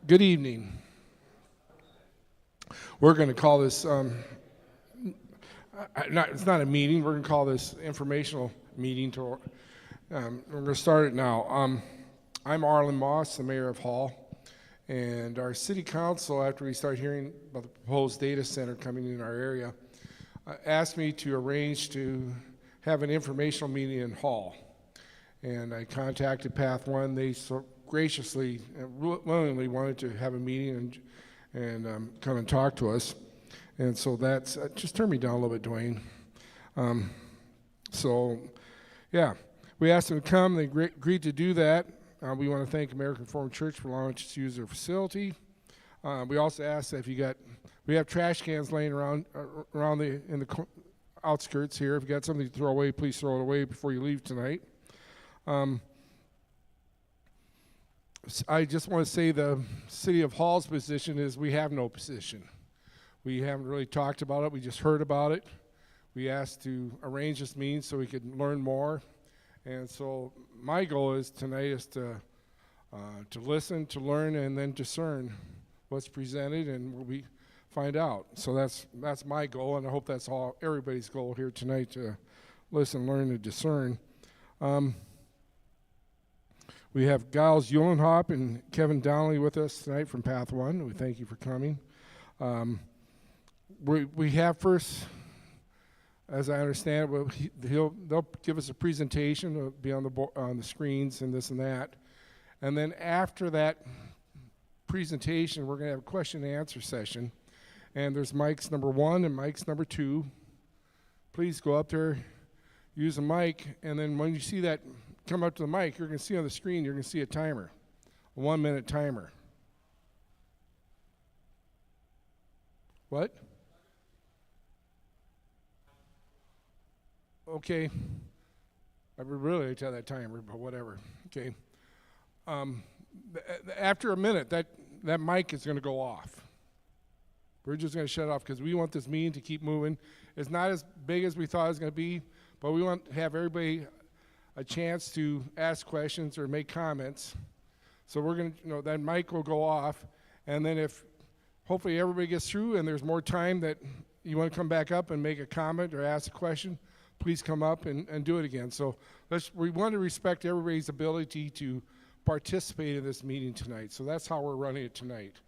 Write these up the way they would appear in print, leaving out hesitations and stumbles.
Good evening. We're going to call this, it's not a meeting, we're going to call this informational meeting. We're going to start it now. I'm Arlen Moss, the mayor of Hall, and our city council, after we start hearing about the proposed data center coming in our area, asked me to arrange to have an informational meeting in Hall. And I contacted PathOne. They so graciously and willingly wanted to have a meeting and come and talk to us. And so that's, just turn me down a little bit, Dwayne. Yeah, we asked them to come. They agreed to do that. We want to thank American Reformed Church for allowing us to use their facility. We also asked that we have trash cans laying around in the outskirts here. If you got something to throw away, please throw it away before you leave tonight. I just want to say the City of Hall's position is we have no position. We haven't really talked about it. We just heard about it. We asked to arrange this meeting so we could learn more. And so my goal is tonight is to listen, to learn, and then discern what's presented, and we find out. So that's my goal, and I hope that's everybody's goal here tonight, to listen, learn, and discern. We have Giles Eulenhop and Kevin Donnelly with us tonight from PathOne. We thank you for coming. We have first, as I understand it, they'll give us a presentation. It'll be on the screens and this and that. And then after that presentation, we're going to have a question and answer session. And there's mics number 1 and mics number 2. Please go up there, use a mic, and then when you see that come up to the mic, you're going to see on the screen, you're going to see a timer, a 1-minute timer. What? Okay. I would really tell that timer, but whatever. Okay. After a minute, that mic is going to go off. We're just going to shut off because we want this meeting to keep moving. It's not as big as we thought it was going to be, but we want to have everybody a chance to ask questions or make comments. So we're going to, that mic will go off, and then if hopefully everybody gets through and there's more time that you want to come back up and make a comment or ask a question, please come up and do it again. So we want to respect everybody's ability to participate in this meeting tonight. So that's how we're running it tonight.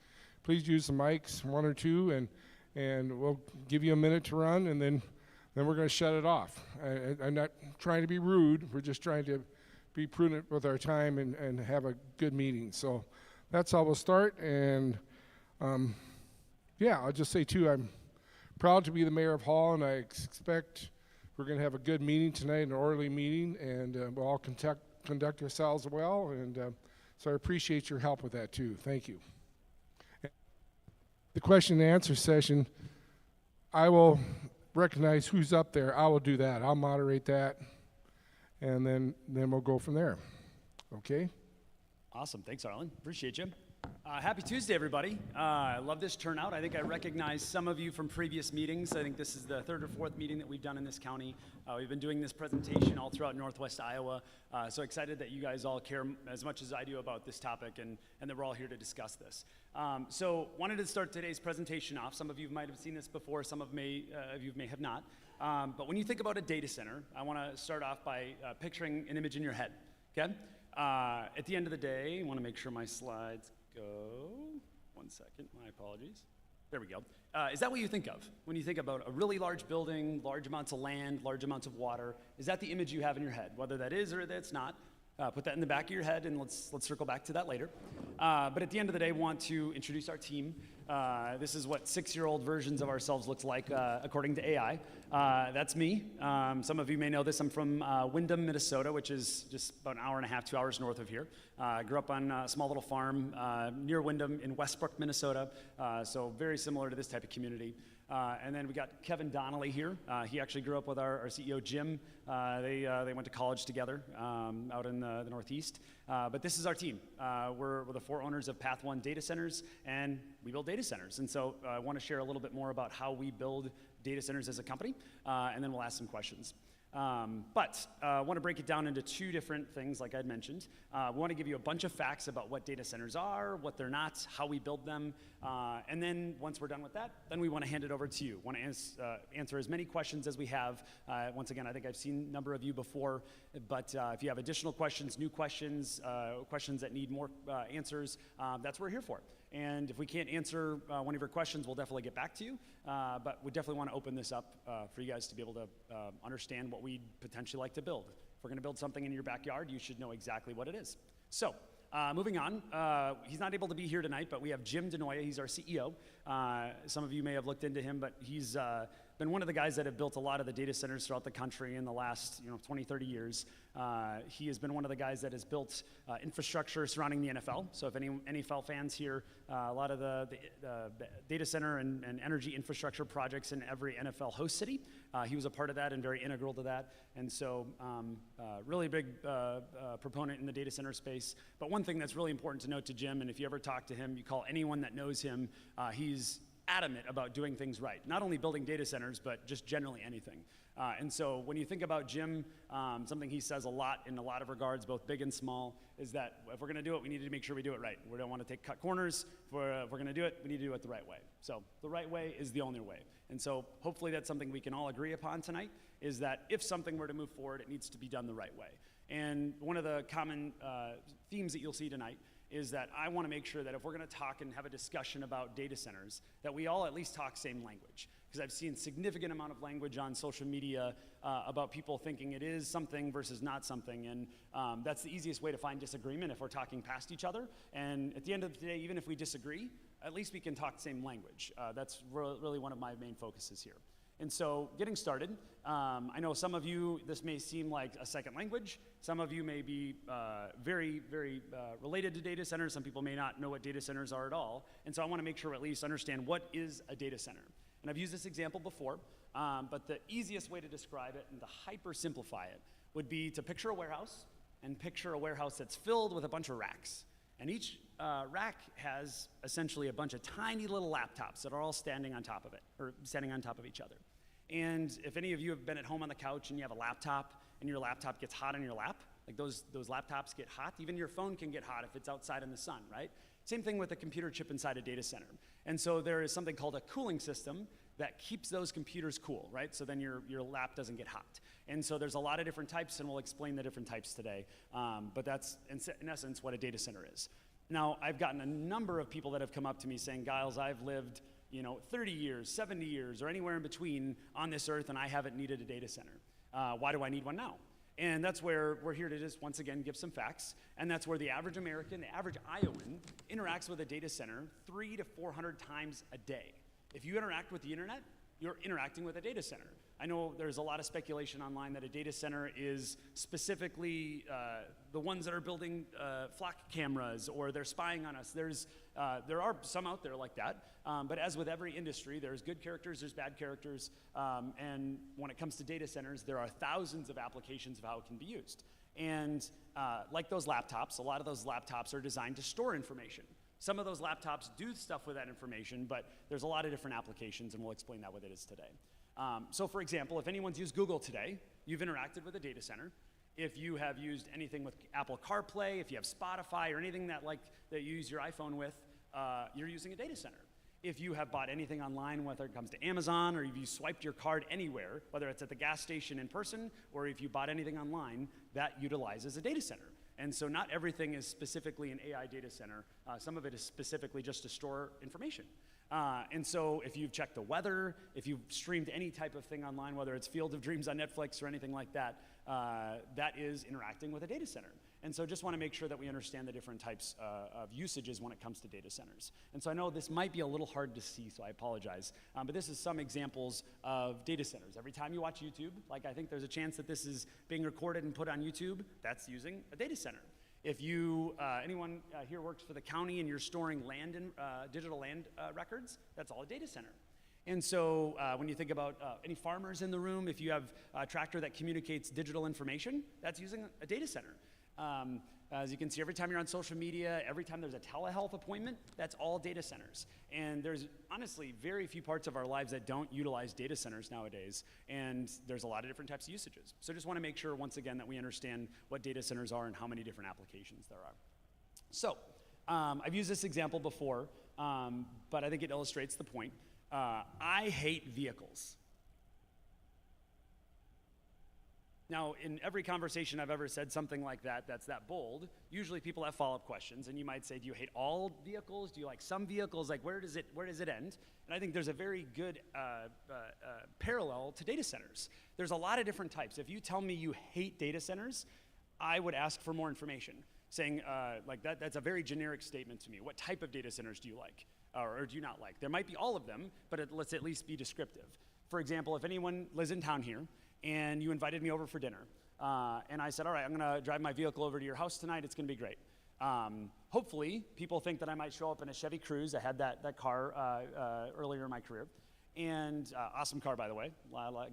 Please use the mics, 1 or 2, and we'll give you a minute to run, and then we're going to shut it off. I'm not trying to be rude. We're just trying to be prudent with our time and have a good meeting. So that's how we'll start. And I'll just say too, I'm proud to be the mayor of Hall, and I expect we're going to have a good meeting tonight, an orderly meeting, and we'll all conduct ourselves well. And so I appreciate your help with that too. Thank you. The question and answer session, I will recognize who's up there. I will do that. I'll moderate that, and then we'll go from there. Okay? Awesome. Thanks, Arlen. Appreciate you. Happy Tuesday, everybody. I love this turnout. I think I recognize some of you from previous meetings. I think this is the 3rd or 4th meeting that we've done in this county. We've been doing this presentation all throughout Northwest Iowa. So excited that you guys all care as much as I do about this topic, and that we're all here to discuss this. So wanted to start today's presentation off. Some of you might have seen this before. Some of you may have not. But when you think about a data center, I want to start off by picturing an image in your head. Okay? At the end of the day, I want to make sure my slides go. 1 second, my apologies. There we go. Is that what you think of when you think about a really large building, large amounts of land, large amounts of water? Is that the image you have in your head? Whether that is or that's not, put that in the back of your head, and let's circle back to that later. But at the end of the day, I want to introduce our team. This is what 6-year-old versions of ourselves looks like according to AI. That's me. Some of you may know this. I'm from Windham, Minnesota, which is just about an hour and a half, 2 hours north of here. Grew up on a small little farm near Windham in Westbrook, Minnesota. So very similar to this type of community. And then we got Kevin Donnelly here. He actually grew up with our CEO, Jim. They went to college together out in the Northeast. But this is our team. We're the 4 owners of PathOne Data Centers, and we build data centers. And so I want to share a little bit more about how we build data centers as a company, and then we'll ask some questions. But I want to break it down into two different things, like I'd mentioned. We want to give you a bunch of facts about what data centers are, what they're not, how we build them, and then once we're done with that, then we want to hand it over to you. Want to answer as many questions as we have. Once again, I think I've seen a number of you before, but if you have additional questions, new questions, questions that need more answers, that's what we're here for. And if we can't answer one of your questions, we'll definitely get back to you. But we definitely want to open this up for you guys to be able to understand what we'd potentially like to build. If we're going to build something in your backyard, you should know exactly what it is. So, moving on, he's not able to be here tonight, but we have Jim Denoya. He's our CEO. Some of you may have looked into him, but he's been one of the guys that have built a lot of the data centers throughout the country in the last 20, 30 years. He has been one of the guys that has built infrastructure surrounding the NFL. So if any NFL fans here, a lot of the data center and energy infrastructure projects in every NFL host city, he was a part of that and very integral to that. And so really big proponent in the data center space. But one thing that's really important to note to Jim, and if you ever talk to him, you call anyone that knows him, he's adamant about doing things right. Not only building data centers, but just generally anything. And so when you think about Jim, something he says a lot in a lot of regards, both big and small, is that if we're going to do it, we need to make sure we do it right. We don't want to cut corners. If we're going to do it, we need to do it the right way. So the right way is the only way. And so hopefully that's something we can all agree upon tonight, is that if something were to move forward, it needs to be done the right way. And one of the common themes that you'll see tonight is that I want to make sure that if we're going to talk and have a discussion about data centers, that we all at least talk same language. Because I've seen significant amount of language on social media about people thinking it is something versus not something, and that's the easiest way to find disagreement if we're talking past each other. And at the end of the day, even if we disagree, at least we can talk the same language. That's really one of my main focuses here. And so getting started, I know some of you, this may seem like a second language. Some of you may be very, very related to data centers. Some people may not know what data centers are at all. And so I want to make sure we at least understand what is a data center. And I've used this example before, but the easiest way to describe it and to hyper simplify it would be to picture a warehouse and picture a warehouse that's filled with a bunch of racks. And each rack has essentially a bunch of tiny little laptops that are all standing on top of it, or standing on top of each other. And if any of you have been at home on the couch and you have a laptop and your laptop gets hot on your lap, like those laptops get hot, even your phone can get hot if it's outside in the sun, right? Same thing with a computer chip inside a data center. And so there is something called a cooling system that keeps those computers cool, right? So then your lap doesn't get hot. And so there's a lot of different types, and we'll explain the different types today. But that's, in essence, what a data center is. Now, I've gotten a number of people that have come up to me saying, Giles, I've lived 30 years, 70 years, or anywhere in between on this earth, and I haven't needed a data center. Why do I need one now? And that's where we're here to just, once again, give some facts. And that's where the average American, the average Iowan, interacts with a data center 300 to 400 times a day. If you interact with the internet, you're interacting with a data center. I know there's a lot of speculation online that a data center is specifically the ones that are building flock cameras, or they're spying on us. There are some out there like that, but as with every industry, there's good characters, there's bad characters, and when it comes to data centers, there are thousands of applications of how it can be used. And like those laptops, a lot of those laptops are designed to store information. Some of those laptops do stuff with that information, but there's a lot of different applications, and we'll explain that what it is today. So for example, if anyone's used Google today, you've interacted with a data center. If you have used anything with Apple CarPlay, if you have Spotify or anything that you use your iPhone with, you're using a data center. If you have bought anything online, whether it comes to Amazon or if you swiped your card anywhere, whether it's at the gas station in person or if you bought anything online, that utilizes a data center. And so not everything is specifically an AI data center. Some of it is specifically just to store information. And so if you've checked the weather, if you've streamed any type of thing online, whether it's Field of Dreams on Netflix or anything like that, that is interacting with a data center. And so just want to make sure that we understand the different types of usages when it comes to data centers. And so I know this might be a little hard to see, so I apologize. But this is some examples of data centers. Every time you watch YouTube, like I think there's a chance that this is being recorded and put on YouTube, that's using a data center. If you, anyone here works for the county and you're storing land and digital land records, that's all a data center. And so when you think about any farmers in the room, if you have a tractor that communicates digital information, that's using a data center. As you can see, every time you're on social media, every time there's a telehealth appointment, that's all data centers. And there's honestly very few parts of our lives that don't utilize data centers nowadays. And there's a lot of different types of usages. So just want to make sure, once again, that we understand what data centers are and how many different applications there are. So I've used this example before, but I think it illustrates the point. I hate vehicles. Now, in every conversation I've ever said something like that, that's that bold, usually people have follow-up questions, and you might say, do you hate all vehicles? Do you like some vehicles? Like, where does it end? And I think there's a very good parallel to data centers. There's a lot of different types. If you tell me you hate data centers, I would ask for more information, saying, like, that's a very generic statement to me. What type of data centers do you like, or do you not like? There might be all of them, but let's at least be descriptive. For example, if anyone lives in town here, and you invited me over for dinner. And I said, all right, I'm gonna drive my vehicle over to your house tonight, it's gonna be great. Hopefully, people think that I might show up in a Chevy Cruze. I had that car earlier in my career. And awesome car, by the way,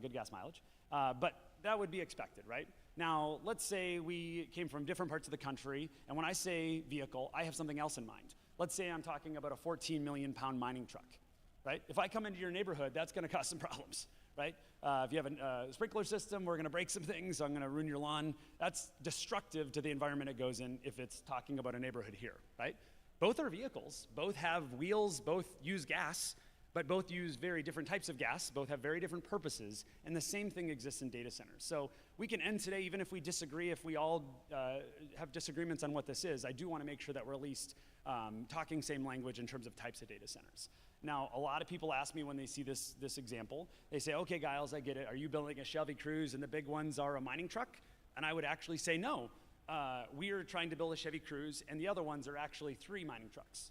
good gas mileage. But that would be expected, right? Now, let's say we came from different parts of the country, and when I say vehicle, I have something else in mind. Let's say I'm talking about a 14 million pound mining truck, right? If I come into your neighborhood, that's gonna cause some problems. Right? If you have a sprinkler system, we're gonna break some things, I'm gonna ruin your lawn. That's destructive to the environment it goes in if it's talking about a neighborhood here, right? Both are vehicles, both have wheels, both use gas, but both use very different types of gas, both have very different purposes, and the same thing exists in data centers. So we can end today, even if we disagree, if we all have disagreements on what this is, I do wanna make sure that we're at least talking same language in terms of types of data centers. Now, a lot of people ask me when they see this example, they say, okay, Giles, I get it. Are you building a Chevy Cruze and the big ones are a mining truck? And I would actually say no. We are trying to build a Chevy Cruze and the other ones are actually 3 mining trucks.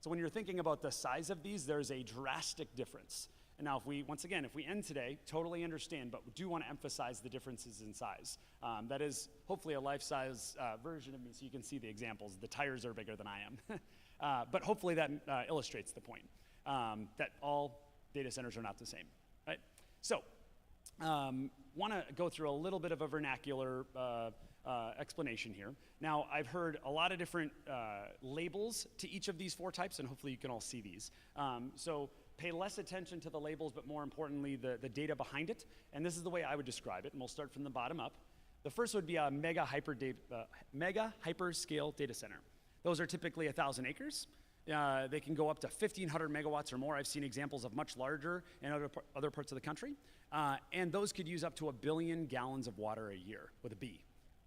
So when you're thinking about the size of these, there's a drastic difference. And now once again, if we end today, totally understand, but we do want to emphasize the differences in size. That is hopefully a life-size version of me so you can see the examples. The tires are bigger than I am. But hopefully that illustrates the point. That all data centers are not the same, right? So, want to go through a little bit of a vernacular explanation here. Now, I've heard a lot of different labels to each of these 4 types, and hopefully you can all see these. So, pay less attention to the labels, but more importantly, the data behind it. And this is the way I would describe it, and we'll start from the bottom up. The first would be a mega hyperscale data center. Those are typically 1,000 acres. They can go up to 1,500 megawatts or more. I've seen examples of much larger in other parts of the country. And those could use up to 1 billion gallons of water a year with a B,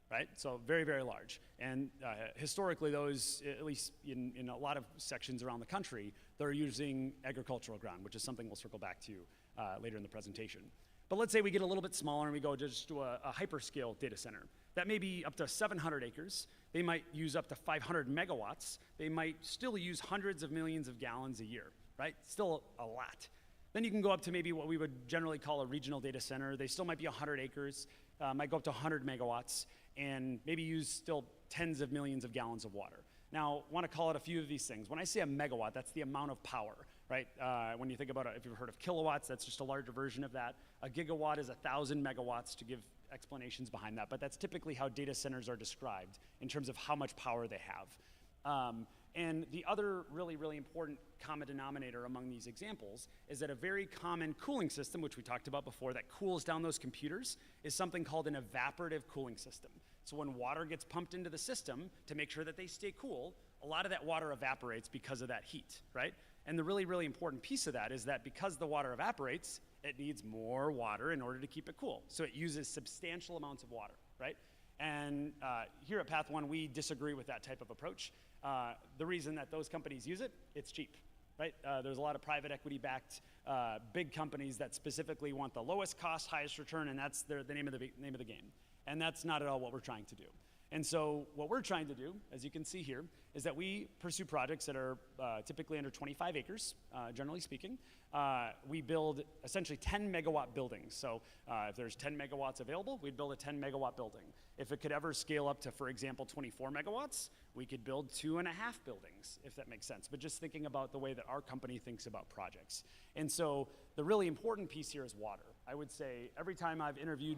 right? So very, very large. And historically, those, at least in a lot of sections around the country, they're using agricultural ground, which is something we'll circle back to later in the presentation. But let's say we get a little bit smaller and we go just to a hyperscale data center. That may be up to 700 acres. They might use up to 500 megawatts. They might still use hundreds of millions of gallons a year, right? Still a lot. Then you can go up to maybe what we would generally call a regional data center. They still might be 100 acres, might go up to 100 megawatts, and maybe use still tens of millions of gallons of water. Now, I want to call it a few of these things. When I say a megawatt, that's the amount of power, right? When you think about it, if you've heard of kilowatts, that's just a larger version of that. A gigawatt is 1,000 megawatts, to give explanations behind that, but that's typically how data centers are described in terms of how much power they have. And the other really, really important common denominator among these examples is that a very common cooling system, which we talked about before, that cools down those computers, is something called an evaporative cooling system. So when water gets pumped into the system to make sure that they stay cool, a lot of that water evaporates because of that heat, right? And the really, really important piece of that is that because the water evaporates, it needs more water in order to keep it cool. So it uses substantial amounts of water, right? And here at PathOne, we disagree with that type of approach. The reason that those companies use it, it's cheap, right? There's a lot of private equity-backed big companies that specifically want the lowest cost, highest return, and that's the name of the game. And that's not at all what we're trying to do. And so what we're trying to do, as you can see here, is that we pursue projects that are typically under 25 acres, generally speaking. We build essentially 10 megawatt buildings. So if there's 10 megawatts available, we'd build a 10 megawatt building. If it could ever scale up to, for example, 24 megawatts, we could build 2.5 buildings, if that makes sense. But just thinking about the way that our company thinks about projects. And so the really important piece here is water. I would say every time I've interviewed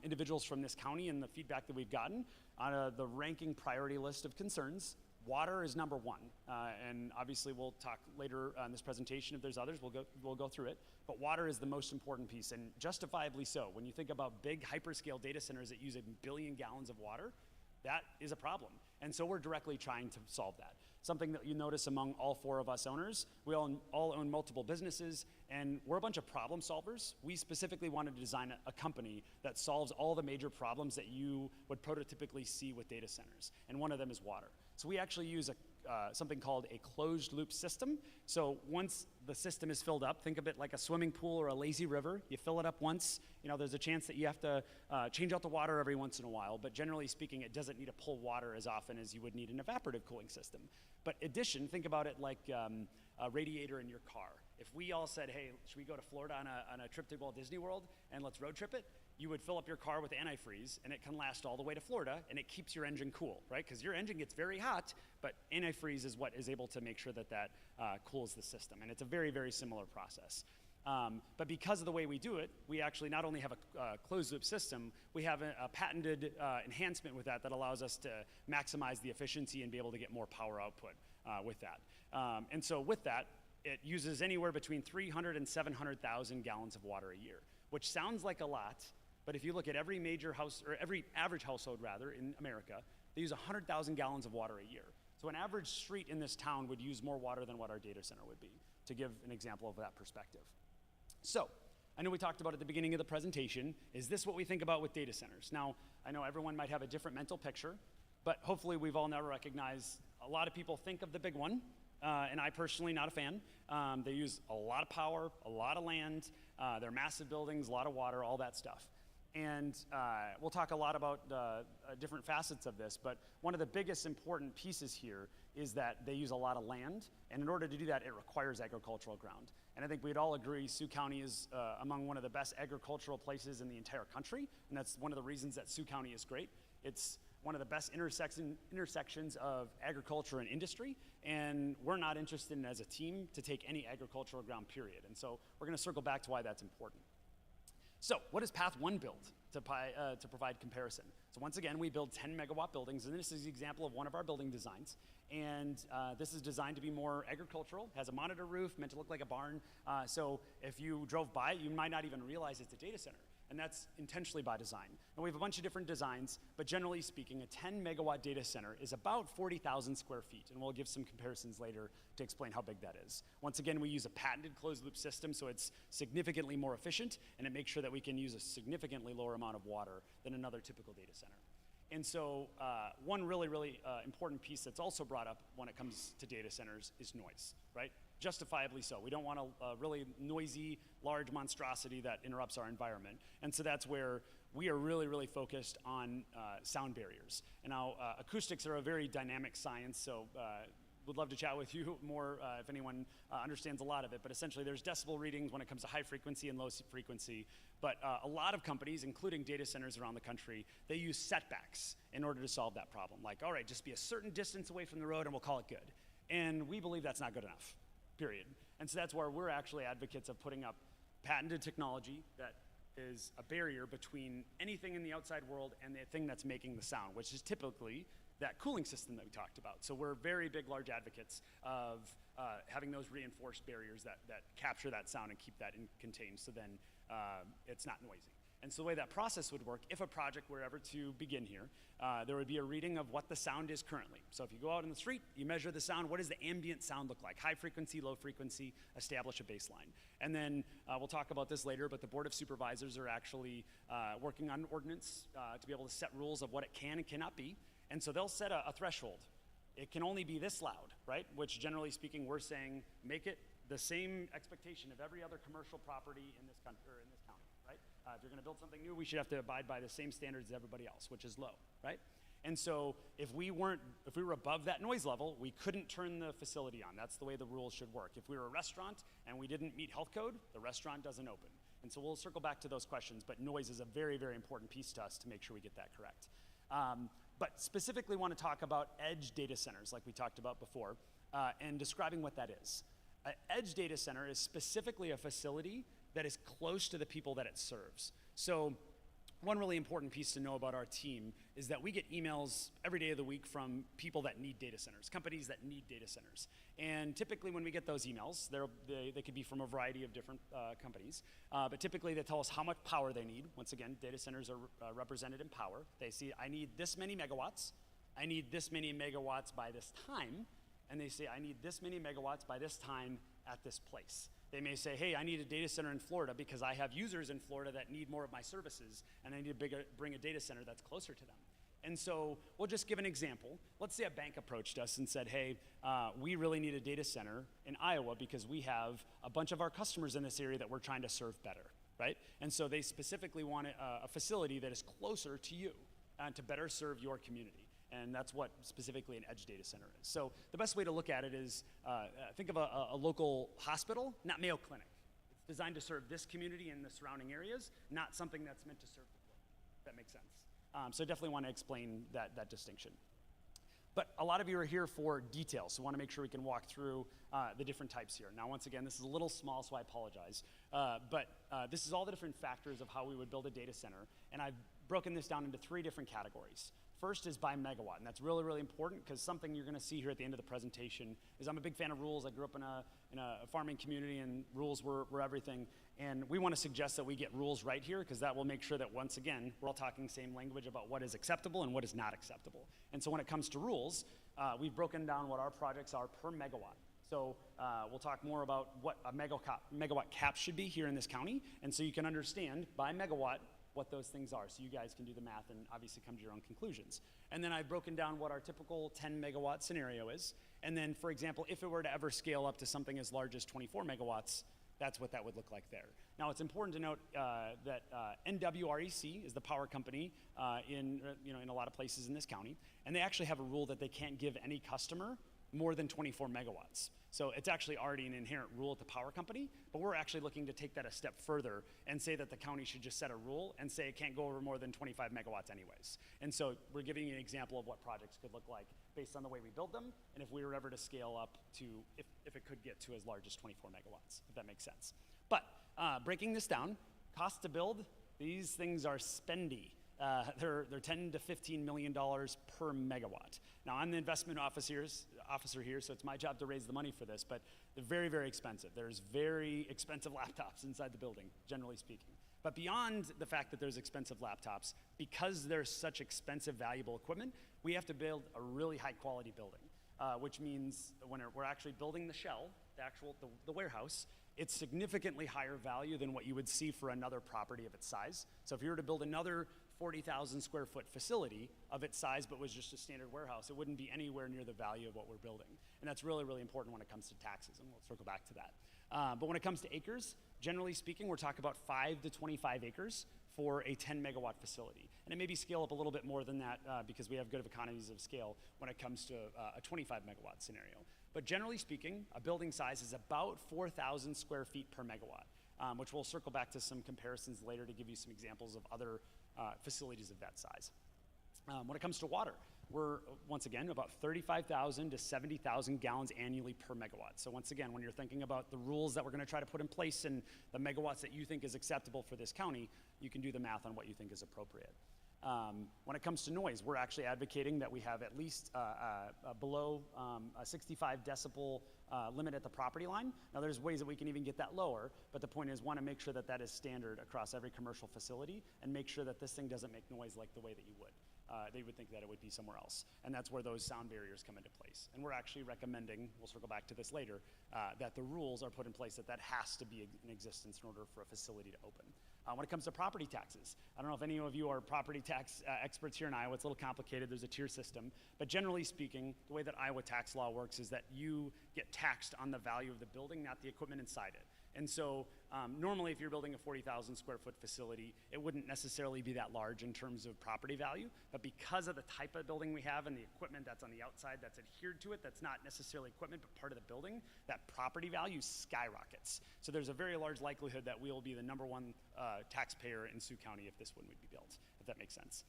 individuals from this county and the feedback that we've gotten, on the ranking priority list of concerns, water is number one. And obviously we'll talk later on this presentation. If there's others, we'll go through it. But water is the most important piece, and justifiably so. When you think about big hyperscale data centers that use 1 billion gallons of water, that is a problem. And so we're directly trying to solve that. Something that you notice among all 4 of us owners, we all own multiple businesses, and we're a bunch of problem solvers. We specifically wanted to design a company that solves all the major problems that you would prototypically see with data centers, and one of them is water. So we actually use something called a closed loop system. So once the system is filled up, think of it like a swimming pool or a lazy river. You fill it up once, there's a chance that you have to change out the water every once in a while, but generally speaking, it doesn't need to pull water as often as you would need an evaporative cooling system. But addition, think about it like a radiator in your car. If we all said, hey, should we go to Florida on a trip to Walt Disney World and let's road trip it? You would fill up your car with antifreeze, and it can last all the way to Florida, and it keeps your engine cool, right? Because your engine gets very hot, but antifreeze is what is able to make sure that cools the system, and it's a very, very similar process. But because of the way we do it, we actually not only have a closed-loop system, we have a patented enhancement with that allows us to maximize the efficiency and be able to get more power output with that. And so with that, it uses anywhere between 300 and 700,000 gallons of water a year, which sounds like a lot. But if you look at every major house, or every average household rather, in America, they use 100,000 gallons of water a year. So an average street in this town would use more water than what our data center would be, to give an example of that perspective. So, I know we talked about at the beginning of the presentation, is this what we think about with data centers? Now, I know everyone might have a different mental picture, but hopefully we've all now recognized a lot of people think of the big one, and I personally not a fan. They use a lot of power, a lot of land, they're massive buildings, a lot of water, all that stuff. And we'll talk a lot about different facets of this, but one of the biggest important pieces here is that they use a lot of land, and in order to do that, it requires agricultural ground. And I think we'd all agree Sioux County is among one of the best agricultural places in the entire country, and that's one of the reasons that Sioux County is great. It's one of the best intersections of agriculture and industry, and we're not interested in, as a team, to take any agricultural ground, period. And so we're gonna circle back to why that's important. So what does PathOne build to provide comparison? So once again, we build 10 megawatt buildings, and this is the example of one of our building designs. And this is designed to be more agricultural, has a monitor roof, meant to look like a barn. So if you drove by it, you might not even realize it's a data center. And that's intentionally by design. And we have a bunch of different designs, but generally speaking, a 10 megawatt data center is about 40,000 square feet. And we'll give some comparisons later to explain how big that is. Once again, we use a patented closed loop system, so it's significantly more efficient, and it makes sure that we can use a significantly lower amount of water than another typical data center. And so one really, really important piece that's also brought up when it comes to data centers is noise, right? Justifiably so. We don't want a really noisy, large monstrosity that interrupts our environment. And so that's where we are really, really focused on sound barriers. And now, acoustics are a very dynamic science, so would love to chat with you more if anyone understands a lot of it. But essentially, there's decibel readings when it comes to high frequency and low frequency. But a lot of companies, including data centers around the country, they use setbacks in order to solve that problem. Like, all right, just be a certain distance away from the road and we'll call it good. And we believe that's not good enough. Period. And so that's where we're actually advocates of putting up patented technology that is a barrier between anything in the outside world and the thing that's making the sound, which is typically that cooling system that we talked about. So we're very big, large advocates of having those reinforced barriers that capture that sound and keep that contained, so then it's not noisy. And so the way that process would work, if a project were ever to begin here, there would be a reading of what the sound is currently. So if you go out in the street, you measure the sound, what does the ambient sound look like? High frequency, low frequency, establish a baseline. And then we'll talk about this later, but the Board of Supervisors are actually working on an ordinance to be able to set rules of what it can and cannot be. And so they'll set a threshold. It can only be this loud, right? Which generally speaking, we're saying, make it the same expectation of every other commercial property in this country, or in this county, right? If you're gonna build something new, we should have to abide by the same standards as everybody else, which is low, right? And so if we were above that noise level, we couldn't turn the facility on. That's the way the rules should work. If we were a restaurant and we didn't meet health code, the restaurant doesn't open. And so we'll circle back to those questions, but noise is a very, very important piece to us to make sure we get that correct. But specifically want to talk about edge data centers like we talked about before, and describing what that is. An edge data center is specifically a facility that is close to the people that it serves. So one really important piece to know about our team is that we get emails every day of the week from people that need data centers, companies that need data centers. And typically when we get those emails, they could be from a variety of different companies, but typically they tell us how much power they need. Once again, data centers are represented in power. They see, I need this many megawatts, I need this many megawatts by this time, and they say, I need this many megawatts by this time at this place. They may say, hey, I need a data center in Florida because I have users in Florida that need more of my services, and I need to bring a data center that's closer to them. And so we'll just give an example. Let's say a bank approached us and said, hey, we really need a data center in Iowa because we have a bunch of our customers in this area that we're trying to serve better, right? And so they specifically want a facility that is closer to you to better serve your community. And that's what specifically an edge data center is. So the best way to look at it is think of a local hospital, not Mayo Clinic. It's designed to serve this community and the surrounding areas, not something that's meant to serve the floor. If that makes sense. So definitely want to explain that distinction. But a lot of you are here for details, so want to make sure we can walk through the different types here. Now, once again, this is a little small, so I apologize. But this is all the different factors of how we would build a data center, and I've broken this down into 3 different categories. First is by megawatt, and that's really, really important because something you're going to see here at the end of the presentation is I'm a big fan of rules. I grew up in a farming community, and rules were everything. And we want to suggest that we get rules right here because that will make sure that, once again, we're all talking same language about what is acceptable and what is not acceptable. And so when it comes to rules, we've broken down what our projects are per megawatt. So we'll talk more about what a megawatt cap should be here in this county, and so you can understand by megawatt what those things are, so you guys can do the math and obviously come to your own conclusions. And then I've broken down what our typical 10 megawatt scenario is, and then, for example, if it were to ever scale up to something as large as 24 megawatts, that's what that would look like there. Now, it's important to note that NWREC is the power company in a lot of places in this county, and they actually have a rule that they can't give any customer more than 24 megawatts. So it's actually already an inherent rule at the power company, but we're actually looking to take that a step further and say that the county should just set a rule and say it can't go over more than 25 megawatts anyways. And so we're giving you an example of what projects could look like based on the way we build them, and if we were ever to scale up to, if it could get to as large as 24 megawatts, if that makes sense. But breaking this down, cost to build, these things are spendy. They're $10 to $15 million per megawatt. Now, I'm the investment officer here, so it's my job to raise the money for this, but they're very, very expensive. There's very expensive laptops inside the building, generally speaking. But beyond the fact that there's expensive laptops, because there's such expensive, valuable equipment, we have to build a really high-quality building, which means when we're actually building the shell, the warehouse, it's significantly higher value than what you would see for another property of its size. So if you were to build another 40,000 square foot facility of its size but was just a standard warehouse, it wouldn't be anywhere near the value of what we're building. And that's really, really important when it comes to taxes, and we'll circle back to that. But when it comes to acres, generally speaking, we're talking about 5 to 25 acres for a 10 megawatt facility. And it maybe scale up a little bit more than that because we have good economies of scale when it comes to a 25 megawatt scenario. But generally speaking, a building size is about 4,000 square feet per megawatt, which we'll circle back to some comparisons later to give you some examples of other facilities of that size. When it comes to water, we're, once again, about 35,000 to 70,000 gallons annually per megawatt. So once again, when you're thinking about the rules that we're going to try to put in place and the megawatts that you think is acceptable for this county, you can do the math on what you think is appropriate. When it comes to noise, we're actually advocating that we have at least below a 65 decibel limit at the property line. Now, there's ways that we can even get that lower, but the point is want to make sure that that is standard across every commercial facility and make sure that this thing doesn't make noise like the way that you would. They would think that it would be somewhere else. And that's where those sound barriers come into place. And we're actually recommending, we'll circle back to this later, that the rules are put in place that has to be in existence in order for a facility to open. When it comes to property taxes, I don't know if any of you are property tax experts here in Iowa. It's a little complicated. There's a tier system. But generally speaking, the way that Iowa tax law works is that you get taxed on the value of the building, not the equipment inside it. And so normally if you're building a 40,000 square foot facility, it wouldn't necessarily be that large in terms of property value. But because of the type of building we have and the equipment that's on the outside that's adhered to it, that's not necessarily equipment but part of the building, that property value skyrockets. So there's a very large likelihood that we will be the #1 taxpayer in Sioux County if this one would be built, if that makes sense.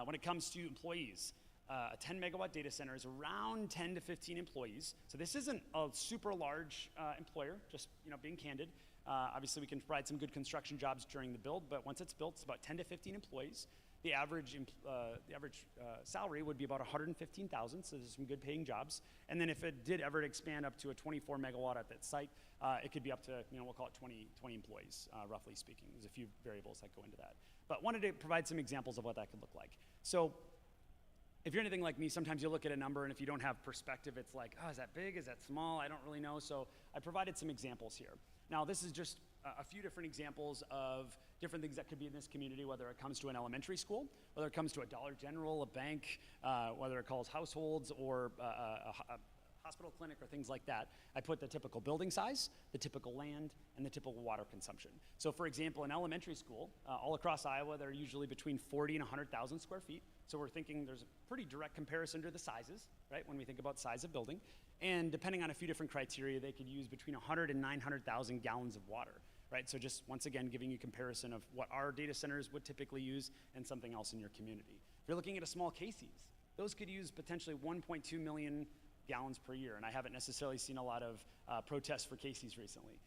When it comes to employees, a 10 megawatt data center is around 10 to 15 employees. So this isn't a super large employer, just being candid. Obviously, we can provide some good construction jobs during the build, but once it's built, it's about 10 to 15 employees. The average salary would be about $115,000, so there's some good paying jobs. And then if it did ever expand up to a 24 megawatt at that site, it could be up to, we'll call it 20 employees, roughly speaking. There's a few variables that go into that. But wanted to provide some examples of what that could look like. So if you're anything like me, sometimes you look at a number, and if you don't have perspective, it's like, oh, is that big? Is that small? I don't really know. So I provided some examples here. Now, this is just a few different examples of different things that could be in this community, whether it comes to an elementary school, whether it comes to a Dollar General, a bank, whether it calls households or a hospital clinic or things like that. I put the typical building size, the typical land, and the typical water consumption. So for example, an elementary school, all across Iowa, they're usually between 40 and 100,000 square feet. So we're thinking there's a pretty direct comparison to the sizes, right, when we think about size of building. And depending on a few different criteria, they could use between 100 and 900,000 gallons of water, right? So just once again, giving you comparison of what our data centers would typically use and something else in your community. If you're looking at a small Casey's, those could use potentially 1.2 million gallons per year, and I haven't necessarily seen a lot of protests for Casey's recently.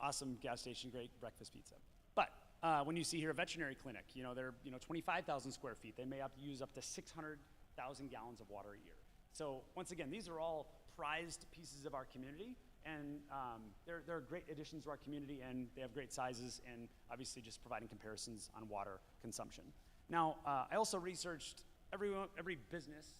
Awesome gas station, great breakfast pizza. But when you see here a veterinary clinic, they're 25,000 square feet. They may have to use up to 600,000 gallons of water a year. So once again, these are all prized pieces of our community, and they're great additions to our community, and they have great sizes, and obviously just providing comparisons on water consumption. Now, I also researched every business,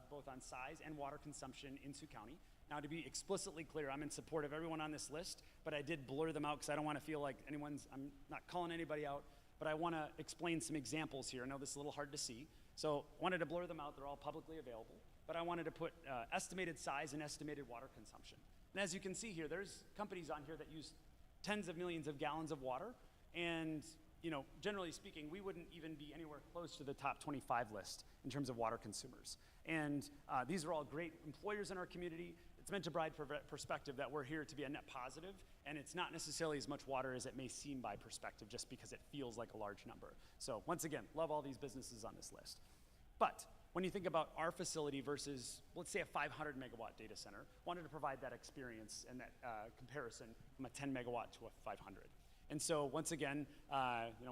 both on size and water consumption in Sioux County. Now, to be explicitly clear, I'm in support of everyone on this list, but I did blur them out because I don't want to feel like I'm not calling anybody out, but I want to explain some examples here. I know this is a little hard to see, so wanted to blur them out. They're all publicly available, but I wanted to put estimated size and estimated water consumption. And as you can see here, there's companies on here that use tens of millions of gallons of water, and generally speaking, we wouldn't even be anywhere close to the top 25 list in terms of water consumers. And these are all great employers in our community. It's meant to provide perspective that we're here to be a net positive, and it's not necessarily as much water as it may seem by perspective, just because it feels like a large number. So once again, love all these businesses on this list. But when you think about our facility versus, let's say, a 500 megawatt data center, wanted to provide that experience and that comparison from a 10 megawatt to a 500. And so once again,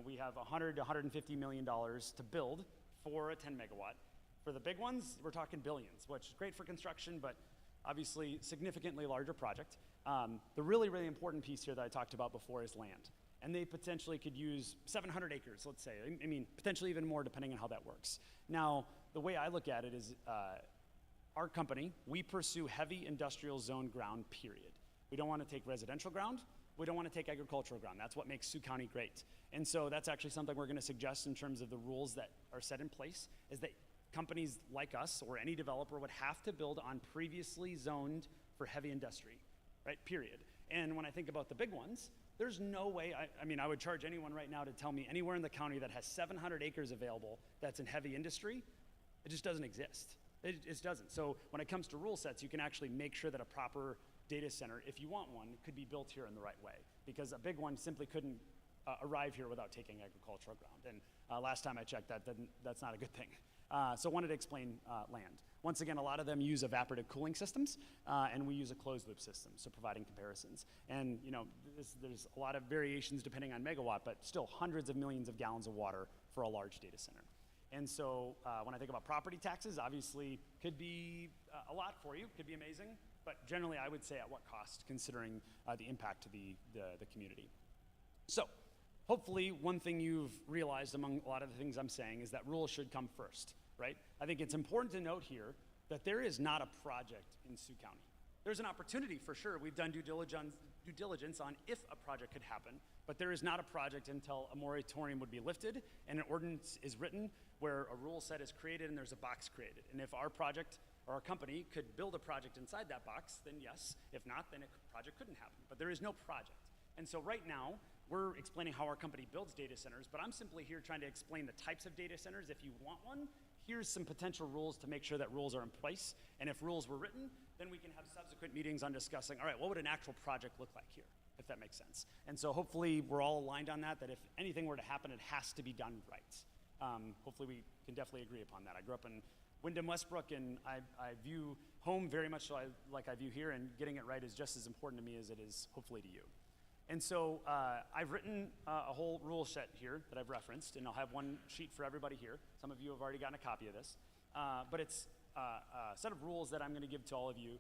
we have $100 to $150 million to build for a 10 megawatt. For the big ones, we're talking billions, which is great for construction, but obviously significantly larger project. The really, really important piece here that I talked about before is land. And they potentially could use 700 acres, let's say. I mean, potentially even more depending on how that works. Now, the way I look at it is our company, we pursue heavy industrial zone ground, period. We don't want to take residential ground. We don't want to take agricultural ground. That's what makes Sioux County great. And so that's actually something we're going to suggest in terms of the rules that are set in place, is that companies like us or any developer would have to build on previously zoned for heavy industry, right, period. And when I think about the big ones, there's no way, I would charge anyone right now to tell me anywhere in the county that has 700 acres available that's in heavy industry, it just doesn't exist. It just doesn't. So when it comes to rule sets, you can actually make sure that a proper data center, if you want one, could be built here in the right way, because a big one simply couldn't arrive here without taking agricultural ground. And last time I checked, that's not a good thing. So I wanted to explain land. Once again, a lot of them use evaporative cooling systems, and we use a closed loop system, so providing comparisons. And there's a lot of variations depending on megawatt, but still hundreds of millions of gallons of water for a large data center. And so when I think about property taxes, obviously could be a lot for you, could be amazing, but generally I would say at what cost, considering the impact to the community. So hopefully one thing you've realized among a lot of the things I'm saying is that rules should come first, right? I think it's important to note here that there is not a project in Sioux County. There's an opportunity for sure. We've done due diligence on if a project could happen, but there is not a project until a moratorium would be lifted and an ordinance is written where a rule set is created and there's a box created. And if our project or our company could build a project inside that box, then yes. If not, then a project couldn't happen. But there is no project. And so right now, we're explaining how our company builds data centers, but I'm simply here trying to explain the types of data centers. If you want one, here's some potential rules to make sure that rules are in place. And if rules were written, then we can have subsequent meetings on discussing, all right, what would an actual project look like here, if that makes sense. And so hopefully we're all aligned on that if anything were to happen, it has to be done right. Hopefully we can definitely agree upon that. I grew up in Wyndham, Westbrook, and I view home very much like I view here, and getting it right is just as important to me as it is hopefully to you. And so I've written a whole rule set here that I've referenced, and I'll have one sheet for everybody here. Some of you have already gotten a copy of this. But it's a set of rules that I'm going to give to all of you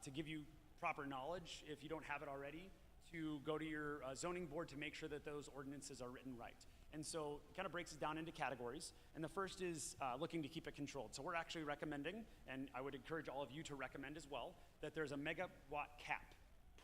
to give you proper knowledge, if you don't have it already, to go to your zoning board to make sure that those ordinances are written right. And so it kind of breaks it down into categories. And the first is looking to keep it controlled. So we're actually recommending, and I would encourage all of you to recommend as well, that there's a megawatt cap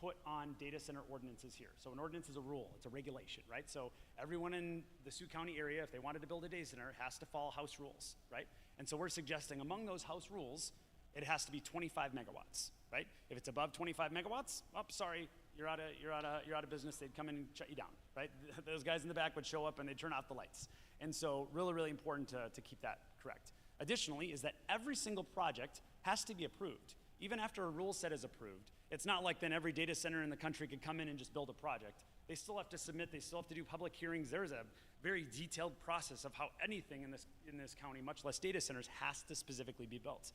put on data center ordinances here. So an ordinance is a rule, it's a regulation, right? So everyone in the Sioux County area, if they wanted to build a data center, has to follow house rules, right? And so we're suggesting among those house rules, it has to be 25 megawatts, right? If it's above 25 megawatts, oh, sorry, you're out of business. They'd come in and shut you down, right? Those guys in the back would show up and they'd turn off the lights. And so really, really important to keep that correct. Additionally, is that every single project has to be approved. Even after a rule set is approved, it's not like then every data center in the country could come in and just build a project. They still have to submit, they still have to do public hearings. There's a very detailed process of how anything in this county, much less data centers, has to specifically be built.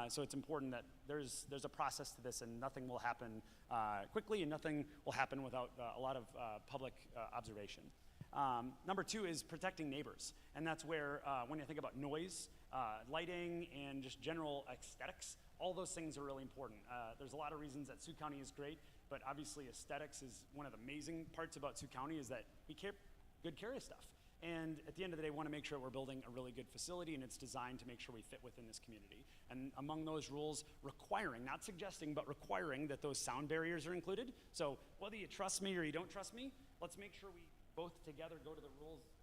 So it's important that there's a process to this, and nothing will happen quickly, and nothing will happen without a lot of public observation. Number two is protecting neighbors, and that's where when you think about noise, lighting, and just general aesthetics, all those things are really important. There's a lot of reasons that Sioux County is great, but obviously aesthetics is one of the amazing parts about Sioux County, is that we take good care of stuff. And at the end of the day, we want to make sure we're building a really good facility, and it's designed to make sure we fit within this community. And among those rules, requiring, not suggesting, but requiring that those sound barriers are included. So whether you trust me or you don't trust me, let's make sure we both together go to the rules and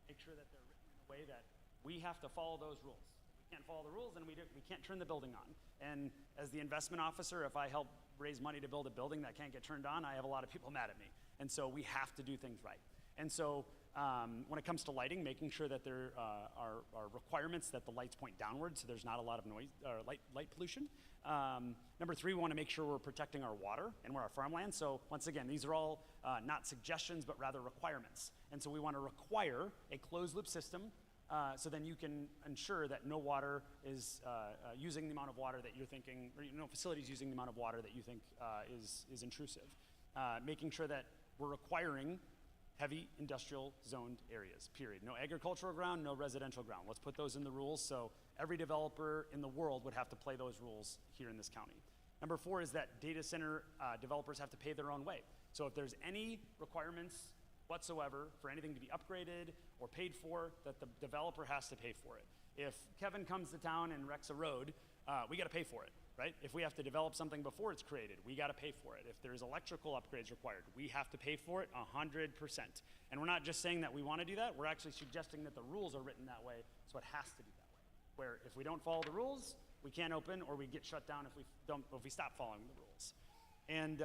make sure that they're written in a way that we have to follow those rules. If we can't follow the rules, then we can't turn the building on. And as the investment officer, if I help raise money to build a building that can't get turned on, I have a lot of people mad at me. And so we have to do things right. And so when it comes to lighting, making sure that there are requirements that the lights point downward, so there's not a lot of noise or light pollution. Number three, we want to make sure we're protecting our water and our farmland. So once again, these are all not suggestions, but rather requirements. And so we want to require a closed loop system, so then you can ensure that no water is using the amount of water that you're thinking, or no facilities using the amount of water that you think is intrusive. Making sure that we're requiring heavy industrial zoned areas, period. No agricultural ground, no residential ground. Let's put those in the rules, so every developer in the world would have to play those rules here in this county. Number four is that data center developers have to pay their own way. So if there's any requirements whatsoever for anything to be upgraded or paid for, that the developer has to pay for it. If Kevin comes to town and wrecks a road, we gotta pay for it, right? If we have to develop something before it's created, we gotta pay for it. If there's electrical upgrades required, we have to pay for it 100%. And we're not just saying that we wanna do that, we're actually suggesting that the rules are written that way, so it has to be that way. Where if we don't follow the rules, we can't open, or we get shut down if we stop following the rules. And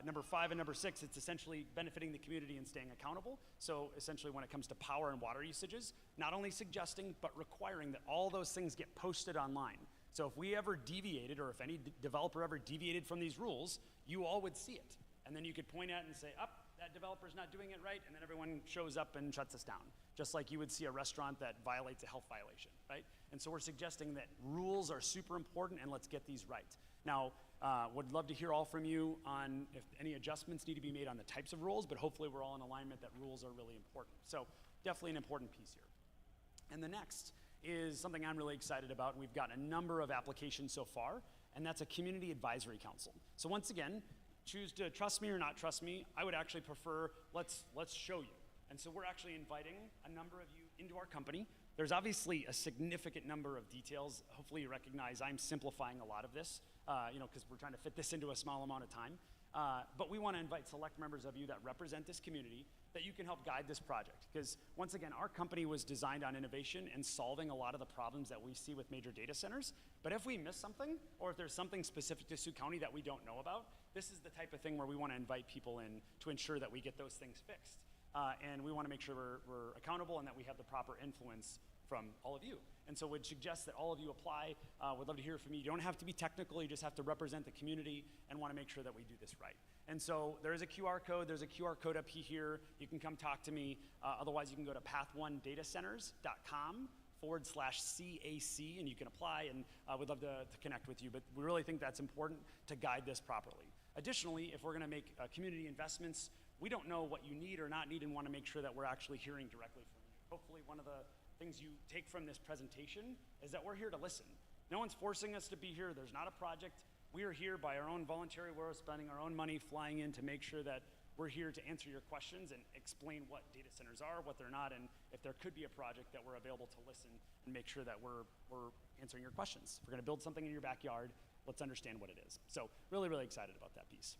number five and number six, it's essentially benefiting the community and staying accountable. So essentially when it comes to power and water usages, not only suggesting, but requiring that all those things get posted online. So if we ever deviated, or if any developer ever deviated from these rules, you all would see it. And then you could point at it and say, that developer's not doing it right, and then everyone shows up and shuts us down. Just like you would see a restaurant that violates a health violation, right? And so we're suggesting that rules are super important, and let's get these right. Now, would love to hear all from you on if any adjustments need to be made on the types of rules, but hopefully we're all in alignment that rules are really important. So definitely an important piece here. And the next is something I'm really excited about, and we've gotten a number of applications so far, and that's a community advisory council. So once again, choose to trust me or not trust me. I would actually prefer, let's show you. And so we're actually inviting a number of you into our company. There's obviously a significant number of details. Hopefully you recognize I'm simplifying a lot of this, because we're trying to fit this into a small amount of time. But we want to invite select members of you that represent this community, that you can help guide this project. Because once again, our company was designed on innovation and solving a lot of the problems that we see with major data centers. But if we miss something, or if there's something specific to Sioux County that we don't know about, this is the type of thing where we want to invite people in to ensure that we get those things fixed. And we want to make sure we're accountable and that we have the proper influence from all of you. And so would suggest that all of you apply. Would love to hear from you. You don't have to be technical, you just have to represent the community and want to make sure that we do this right. And so there is a QR code. There's a QR code up here. You can come talk to me. Otherwise, you can go to pathonedataceners.com/CAC, and you can apply, and we'd love to connect with you. But we really think that's important to guide this properly. Additionally, if we're going to make community investments, we don't know what you need or not need and want to make sure that we're actually hearing directly from you. Hopefully one of the things you take from this presentation is that we're here to listen. No one's forcing us to be here. There's not a project. We are here by our own voluntary will, spending our own money, flying in to make sure that we're here to answer your questions and explain what data centers are, what they're not, and if there could be a project that we're available to listen and make sure that we're answering your questions. If we're gonna build something in your backyard, let's understand what it is. So really, really excited about that piece.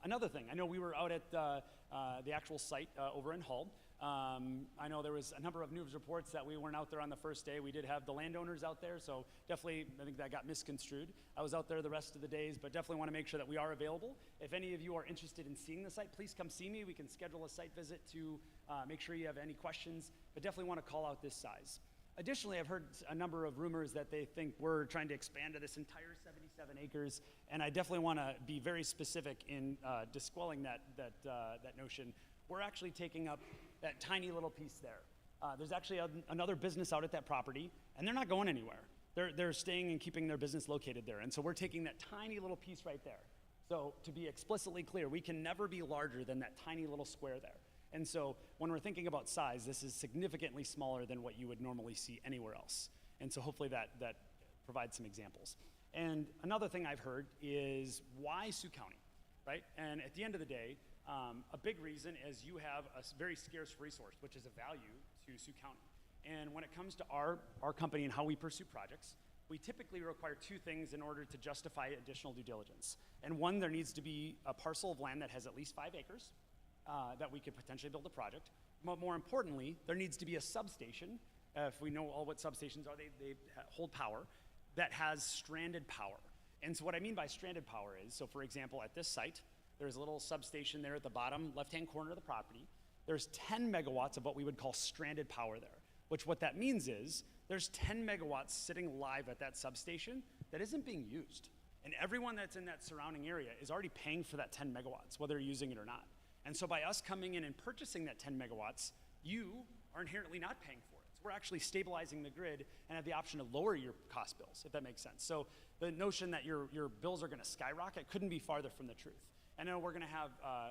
Another thing, I know we were out at the actual site over in Hull. I know there was a number of news reports that we weren't out there on the first day. We did have the landowners out there, so definitely I think that got misconstrued. I was out there the rest of the days, but definitely want to make sure that we are available. If any of you are interested in seeing the site, please come see me. We can schedule a site visit to make sure you have any questions, but definitely want to call out this size. Additionally, I've heard a number of rumors that they think we're trying to expand to this entire 77 acres, and I definitely want to be very specific in disquelling that notion. We're actually taking up that tiny little piece there. There's actually another business out at that property, and they're not going anywhere. They're staying and keeping their business located there, and so we're taking that tiny little piece right there. So to be explicitly clear, we can never be larger than that tiny little square there. And so when we're thinking about size, this is significantly smaller than what you would normally see anywhere else. And so hopefully that provides some examples. And another thing I've heard is why Sioux County, right? And at the end of the day, a big reason is you have a very scarce resource, which is a value to Sioux County. And when it comes to our company and how we pursue projects, we typically require two things in order to justify additional due diligence. And one, there needs to be a parcel of land that has at least 5 acres that we could potentially build a project. But more importantly, there needs to be a substation. If we know all what substations are, they hold power, that has stranded power. And so what I mean by stranded power is, so for example, at this site, there's a little substation there at the bottom left-hand corner of the property. There's 10 megawatts of what we would call stranded power there, which what that means is there's 10 megawatts sitting live at that substation that isn't being used. And everyone that's in that surrounding area is already paying for that 10 megawatts, whether you're using it or not. And so by us coming in and purchasing that 10 megawatts, you are inherently not paying for it. So we're actually stabilizing the grid and have the option to lower your cost bills, if that makes sense. So the notion that your bills are gonna skyrocket couldn't be farther from the truth. I know we're gonna have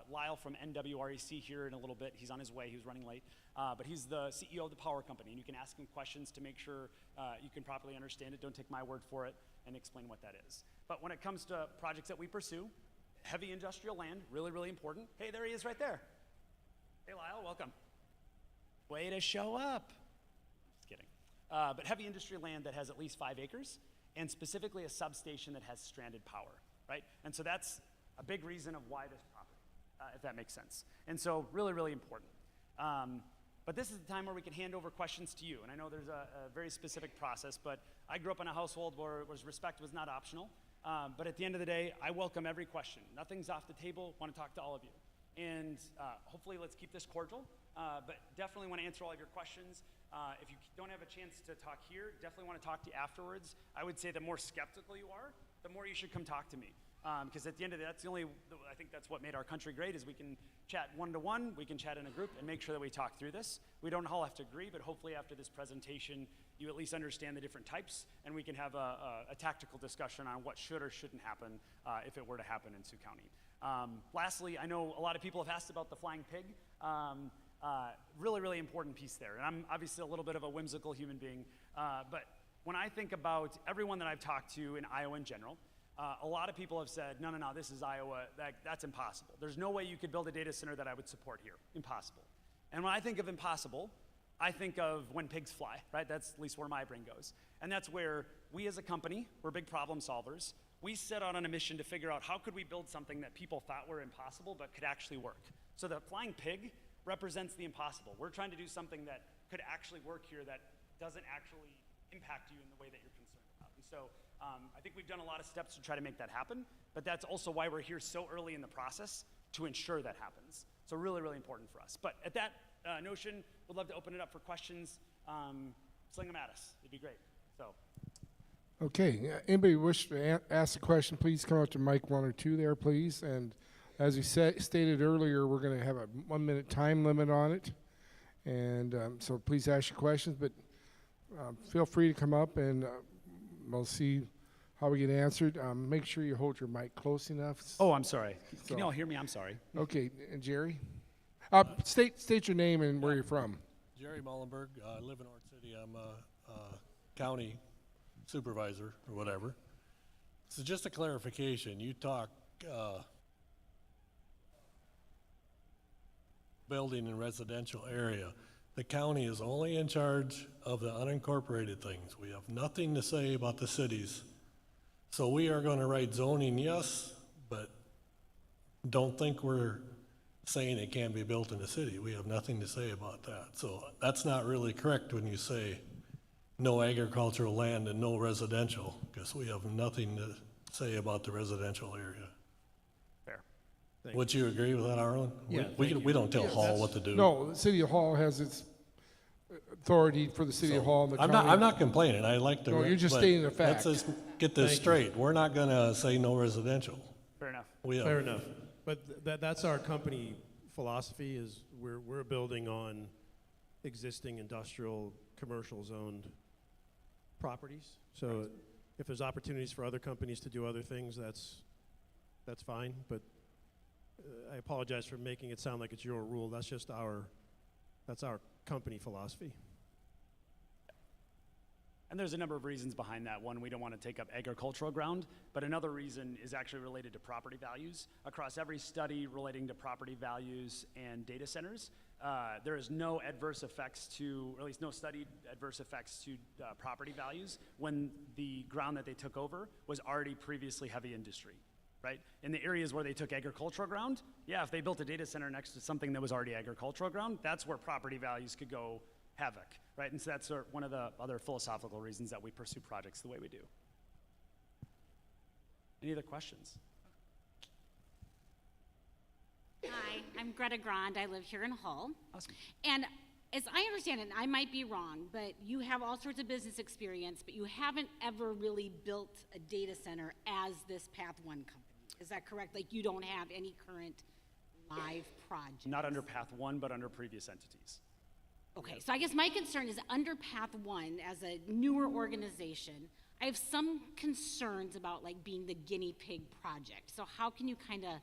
Lyle from NWREC here in a little bit. He's on his way, he was running late. But he's the CEO of the power company, and you can ask him questions to make sure you can properly understand it. Don't take my word for it, and explain what that is. But when it comes to projects that we pursue, heavy industrial land, really, really important. Hey, there he is right there. Hey, Lyle, welcome. Way to show up. Just kidding. But heavy industry land that has at least 5 acres, and specifically a substation that has stranded power, right? And so that's a big reason of why this property, if that makes sense. And so really, really important. But this is the time where we can hand over questions to you. And I know there's a very specific process, but I grew up in a household where respect was not optional. But at the end of the day, I welcome every question. Nothing's off the table. Want to talk to all of you. And hopefully let's keep this cordial, but definitely want to answer all of your questions. If you don't have a chance to talk here, definitely want to talk to you afterwards. I would say the more skeptical you are, the more you should come talk to me. Because at the end of the day, I think that's what made our country great, is we can chat one-to-one, we can chat in a group, and make sure that we talk through this. We don't all have to agree, but hopefully after this presentation, you at least understand the different types, and we can have a tactical discussion on what should or shouldn't happen if it were to happen in Sioux County. Lastly, I know a lot of people have asked about the flying pig. Really, really important piece there. And I'm obviously a little bit of a whimsical human being, but when I think about everyone that I've talked to in Iowa in general, a lot of people have said, no, this is Iowa, that's impossible. There's no way you could build a data center that I would support here. Impossible. And when I think of impossible, I think of when pigs fly, right? That's at least where my brain goes. And that's where we as a company, we're big problem solvers. We set out on a mission to figure out how could we build something that people thought were impossible but could actually work. So the flying pig represents the impossible. We're trying to do something that could actually work here that doesn't actually impact you in the way that you're concerned about. And so I think we've done a lot of steps to try to make that happen, but that's also why we're here so early in the process to ensure that happens. So really, really important for us. But at that notion, we'd love to open it up for questions. Sling them at us. It'd be great. So. Okay, anybody wish to ask a question, please come up to mic 1 or 2 there, please. And as we stated earlier, we're going to have a 1-minute time limit on it. And so please ask your questions, but feel free to come up and we'll see how we get answered. Make sure you hold your mic close enough. Oh, I'm sorry. So- Can you all hear me? I'm sorry. Okay, and Jerry? State your name and where you're from. Jerry Mullenberg. I live in Ort City. I'm a county supervisor or whatever. So just a clarification, you talk building in residential area. The county is only in charge of the unincorporated things. We have nothing to say about the cities. So we are going to write zoning, yes, but don't think we're saying it can't be built in the city. We have nothing to say about that. So that's not really correct when you say no agricultural land and no residential, because we have nothing to say about the residential area. Fair. Would you agree with that, Arlen? Yeah, We don't tell Hall what to do. No, the City Hall has its authority for the City Hall and the county. I'm not complaining. I like to. No, you're just but stating a fact. Let's just get this straight. We're not gonna say no residential. Fair enough. We have. Fair enough. But that's our company philosophy is we're building on existing industrial, commercial zoned properties. So if there's opportunities for other companies to do other things, that's fine. But I apologize for making it sound like it's your rule. That's just that's our company philosophy. And there's a number of reasons behind that. One, we don't want to take up agricultural ground, but another reason is actually related to property values. Across every study relating to property values and data centers, there is no adverse effects to, or at least no studied adverse effects to property values when the ground that they took over was already previously heavy industry, right? In the areas where they took agricultural ground, yeah, if they built a data center next to something that was already agricultural ground, that's where property values could go havoc, right? And so that's one of the other philosophical reasons that we pursue projects the way we do. Any other questions? Hi, I'm Greta Grond. I live here in Hull. Awesome. And as I understand it, and I might be wrong, but you have all sorts of business experience, but you haven't ever really built a data center as this PathOne company. Is that correct? Like you don't have any current live projects? Not under PathOne, but under previous entities. Okay, so I guess my concern is under PathOne, as a newer organization, I have some concerns about like being the guinea pig project. So how can you kind of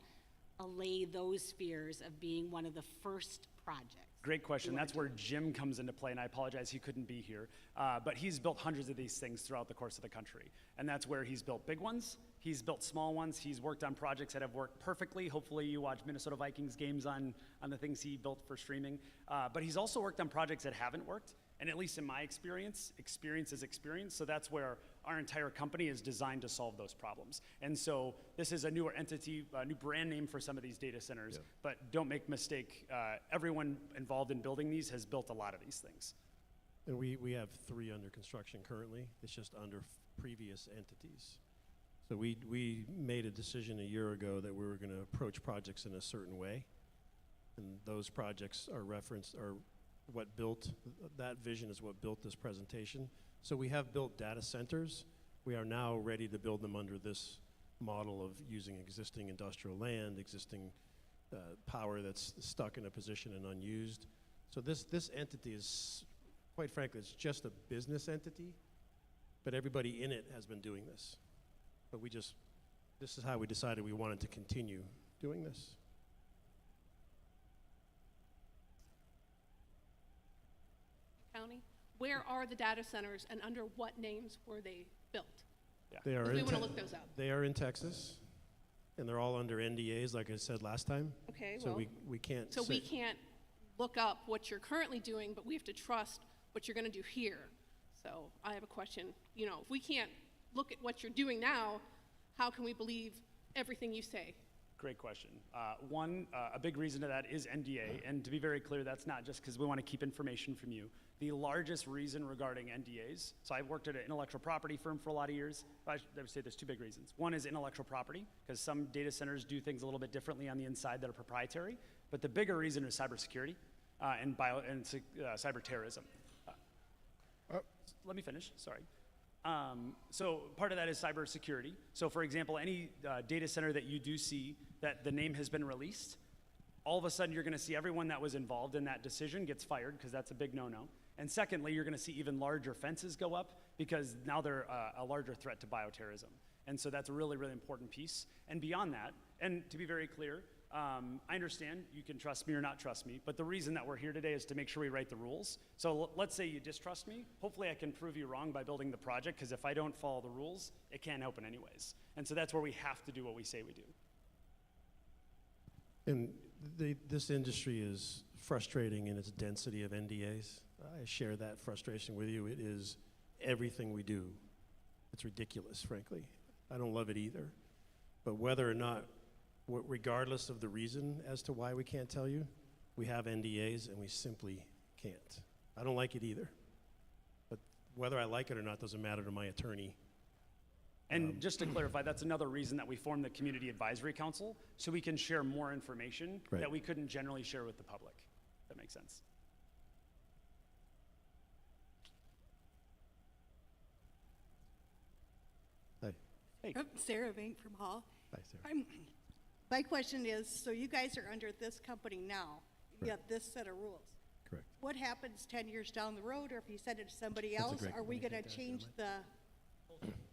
allay those fears of being one of the first projects? Great question. That's where Jim comes into play, and I apologize he couldn't be here. But he's built hundreds of these things throughout the course of the country. And that's where he's built big ones, he's built small ones, he's worked on projects that have worked perfectly. Hopefully you watch Minnesota Vikings games on the things he built for streaming. But he's also worked on projects that haven't worked. And at least in my experience is experience. So that's where our entire company is designed to solve those problems. And so this is a newer entity, a new brand name for some of these data centers. Yeah. But don't make mistake, everyone involved in building these has built a lot of these things. And we have 3 under construction currently. It's just under previous entities. So we made a decision a year ago that we were going to approach projects in a certain way. And those projects are referenced, are what built, that vision is what built this presentation. So we have built data centers. We are now ready to build them under this model of using existing industrial land, existing power that's stuck in a position and unused. So this entity is, quite frankly, it's just a business entity, but everybody in it has been doing this. But this is how we decided we wanted to continue doing this. County, where are the data centers and under what names were they built? Yeah. They are We in want to look those up. They are in Texas, and they're all under NDAs, like I said last time. Okay, So well, we can't. so we say- can't look up what you're currently doing, but we have to trust what you're going to do here. So I have a question. You know, if we can't look at what you're doing now, how can we believe everything you say? Great question. One, a big reason to that is NDA, and to be very clear, that's not just because we want to keep information from you. The largest reason regarding NDAs, so I've worked at an intellectual property firm for a lot of years. I would say there's 2 big reasons. One is intellectual property, because some data centers do things a little bit differently on the inside that are proprietary. But the bigger reason is cybersecurity and cyber terrorism. Let me finish, sorry. So part of that is cybersecurity. So for example, any data center that you do see that the name has been released, all of a sudden you're going to see everyone that was involved in that decision gets fired, because that's a big no-no. And secondly, you're going to see even larger fences go up, because now they're a larger threat to bioterrorism. And so that's a really, really important piece. And beyond that, and to be very clear, I understand you can trust me or not trust me, but the reason that we're here today is to make sure we write the rules. So let's say you distrust me. Hopefully I can prove you wrong by building the project, because if I don't follow the rules, it can't open anyways. And so that's where we have to do what we say we do. And this industry is frustrating in its density of NDAs. I share that frustration with you. It is everything we do. It's ridiculous, frankly. I don't love it either. But whether or not, regardless of the reason as to why we can't tell you, we have NDAs and we simply can't. I don't like it either. But whether I like it or not doesn't matter to my attorney. And just to clarify, that's another reason that we formed the Community Advisory Council, so we can share more information Right. that we couldn't generally share with the public. That makes sense. Hey, Hey. Sarah Vink from Hall. hi, Sarah. My question is, so you guys are under this company now, you got this set of rules. Correct. What happens 10 years down the road, or if you send it to somebody That's a else? great- Are we gonna change the,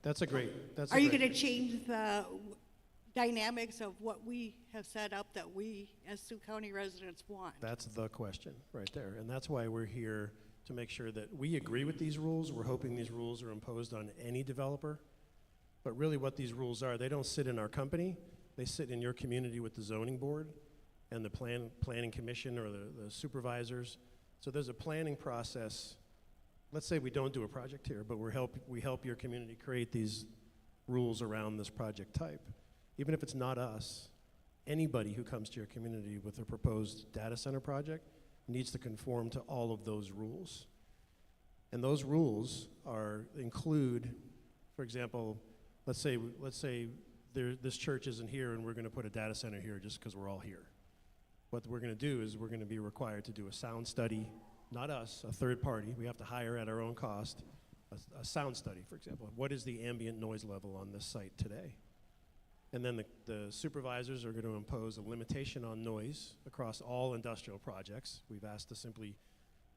That's a great, are you gonna change the dynamics of what we have set up that we, as Sioux County residents, want? That's the question right there. And that's why we're here, to make sure that we agree with these rules. We're hoping these rules are imposed on any developer. But really what these rules are, they don't sit in our company. They sit in your community with the zoning board and the planning commission or the supervisors. So there's a planning process. Let's say we don't do a project here, but we help your community create these rules around this project type. Even if it's not us, anybody who comes to your community with a proposed data center project needs to conform to all of those rules. And those rules include, for example, let's say this church isn't here and we're going to put a data center here just because we're all here. What we're going to do is we're going to be required to do a sound study, not us, a third party. We have to hire at our own cost a sound study, for example. What is the ambient noise level on this site today? And then the supervisors are going to impose a limitation on noise across all industrial projects. We've asked to simply,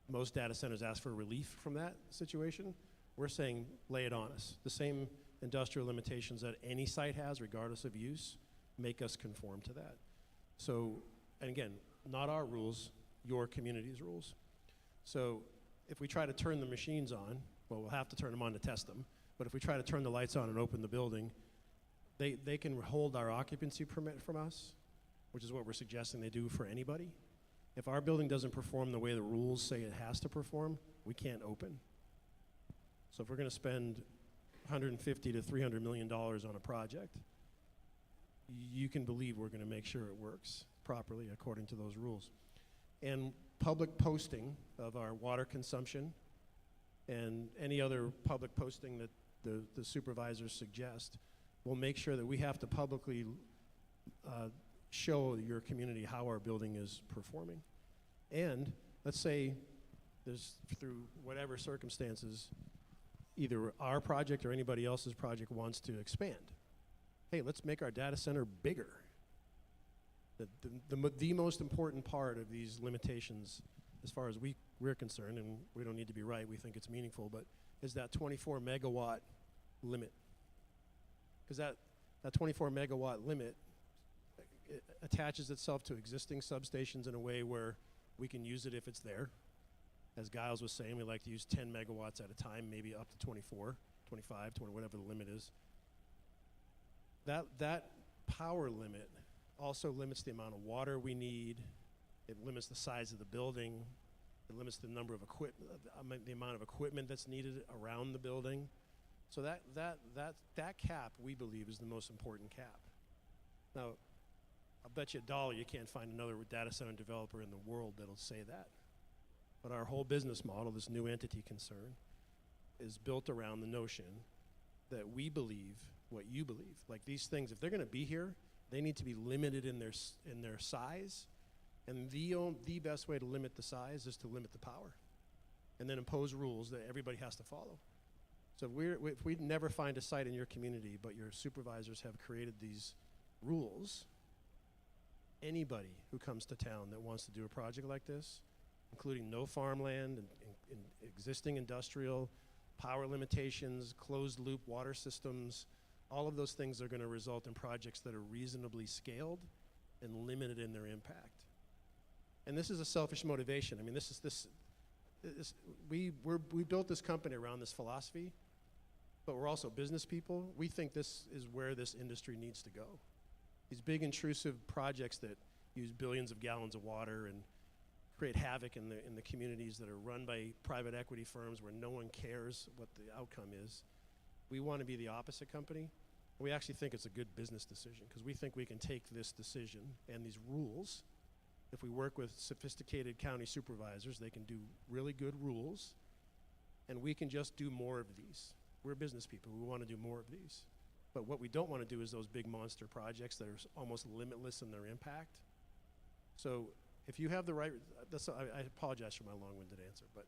most data centers ask for relief from that situation. We're saying lay it on us. The same industrial limitations that any site has, regardless of use, make us conform to that. So, and again, not our rules, your community's rules. So if we try to turn the machines on, well, we'll have to turn them on to test them, but if we try to turn the lights on and open the building, they can hold our occupancy permit from us, which is what we're suggesting they do for anybody. If our building doesn't perform the way the rules say it has to perform, we can't open. So if we're going to spend $150 to $300 million on a project, you can believe we're going to make sure it works properly according to those rules. And public posting of our water consumption and any other public posting that the supervisors suggest will make sure that we have to publicly show your community how our building is performing. And let's say there's, through whatever circumstances, either our project or anybody else's project wants to expand. Hey, let's make our data center bigger. The most important part of these limitations, as far as we're concerned, and we don't need to be right, we think it's meaningful, but is that 24 megawatt limit. Because that 24 megawatt limit it attaches itself to existing substations in a way where we can use it if it's there. As Giles was saying, we like to use 10 megawatts at a time, maybe up to 24, 25, 20, whatever the limit is. That power limit also limits the amount of water we need. It limits the size of the building. It limits the number of the amount of equipment that's needed around the building. So that cap, we believe, is the most important cap. Now, I'll bet you $1 you can't find another data center developer in the world that'll say that. But our whole business model, this new entity concern, is built around the notion that we believe what you believe. Like these things, if they're going to be here, they need to be limited in their size. And the best way to limit the size is to limit the power, and then impose rules that everybody has to follow. So if we never find a site in your community, but your supervisors have created these rules, anybody who comes to town that wants to do a project like this, including no farmland and existing industrial, power limitations, closed loop water systems, All of those things are going to result in projects that are reasonably scaled and limited in their impact. And this is a selfish motivation. I mean, we built this company around this philosophy, but we're also business people. We think this is where this industry needs to go. These big intrusive projects that use billions of gallons of water and create havoc in the communities that are run by private equity firms where no one cares what the outcome is. We want to be the opposite company. We actually think it's a good business decision because we think we can take this decision and these rules. If we work with sophisticated county supervisors, they can do really good rules, and we can just do more of these. We're business people. We want to do more of these. But what we don't want to do is those big monster projects that are almost limitless in their impact. So if you have the right, I apologize for my long-winded answer, but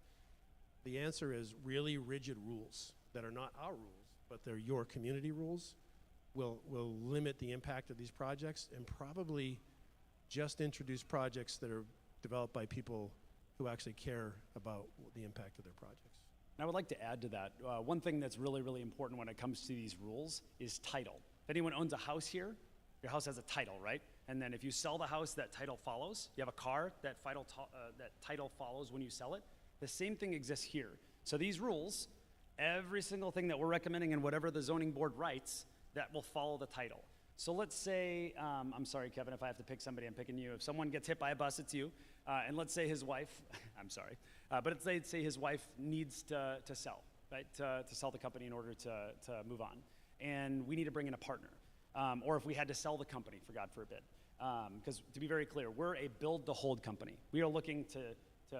the answer is really rigid rules that are not our rules, but they're your community rules will limit the impact of these projects and probably just introduce projects that are developed by people who actually care about the impact of their projects. And I would like to add to that, one thing that's really, really important when it comes to these rules is title. If anyone owns a house here, your house has a title, right? And then if you sell the house, that title follows. You have a car, that title follows when you sell it. The same thing exists here. So these rules, every single thing that we're recommending and whatever the zoning board writes, that will follow the title. So let's say, I'm sorry, Kevin, if I have to pick somebody, I'm picking you. If someone gets hit by a bus, it's you. And let's say his wife, I'm sorry, but let's say his wife needs to sell, right? To sell the company in order to move on. And we need to bring in a partner. Or if we had to sell the company, for God forbid. Because to be very clear, we're a build-to-hold company. We are looking to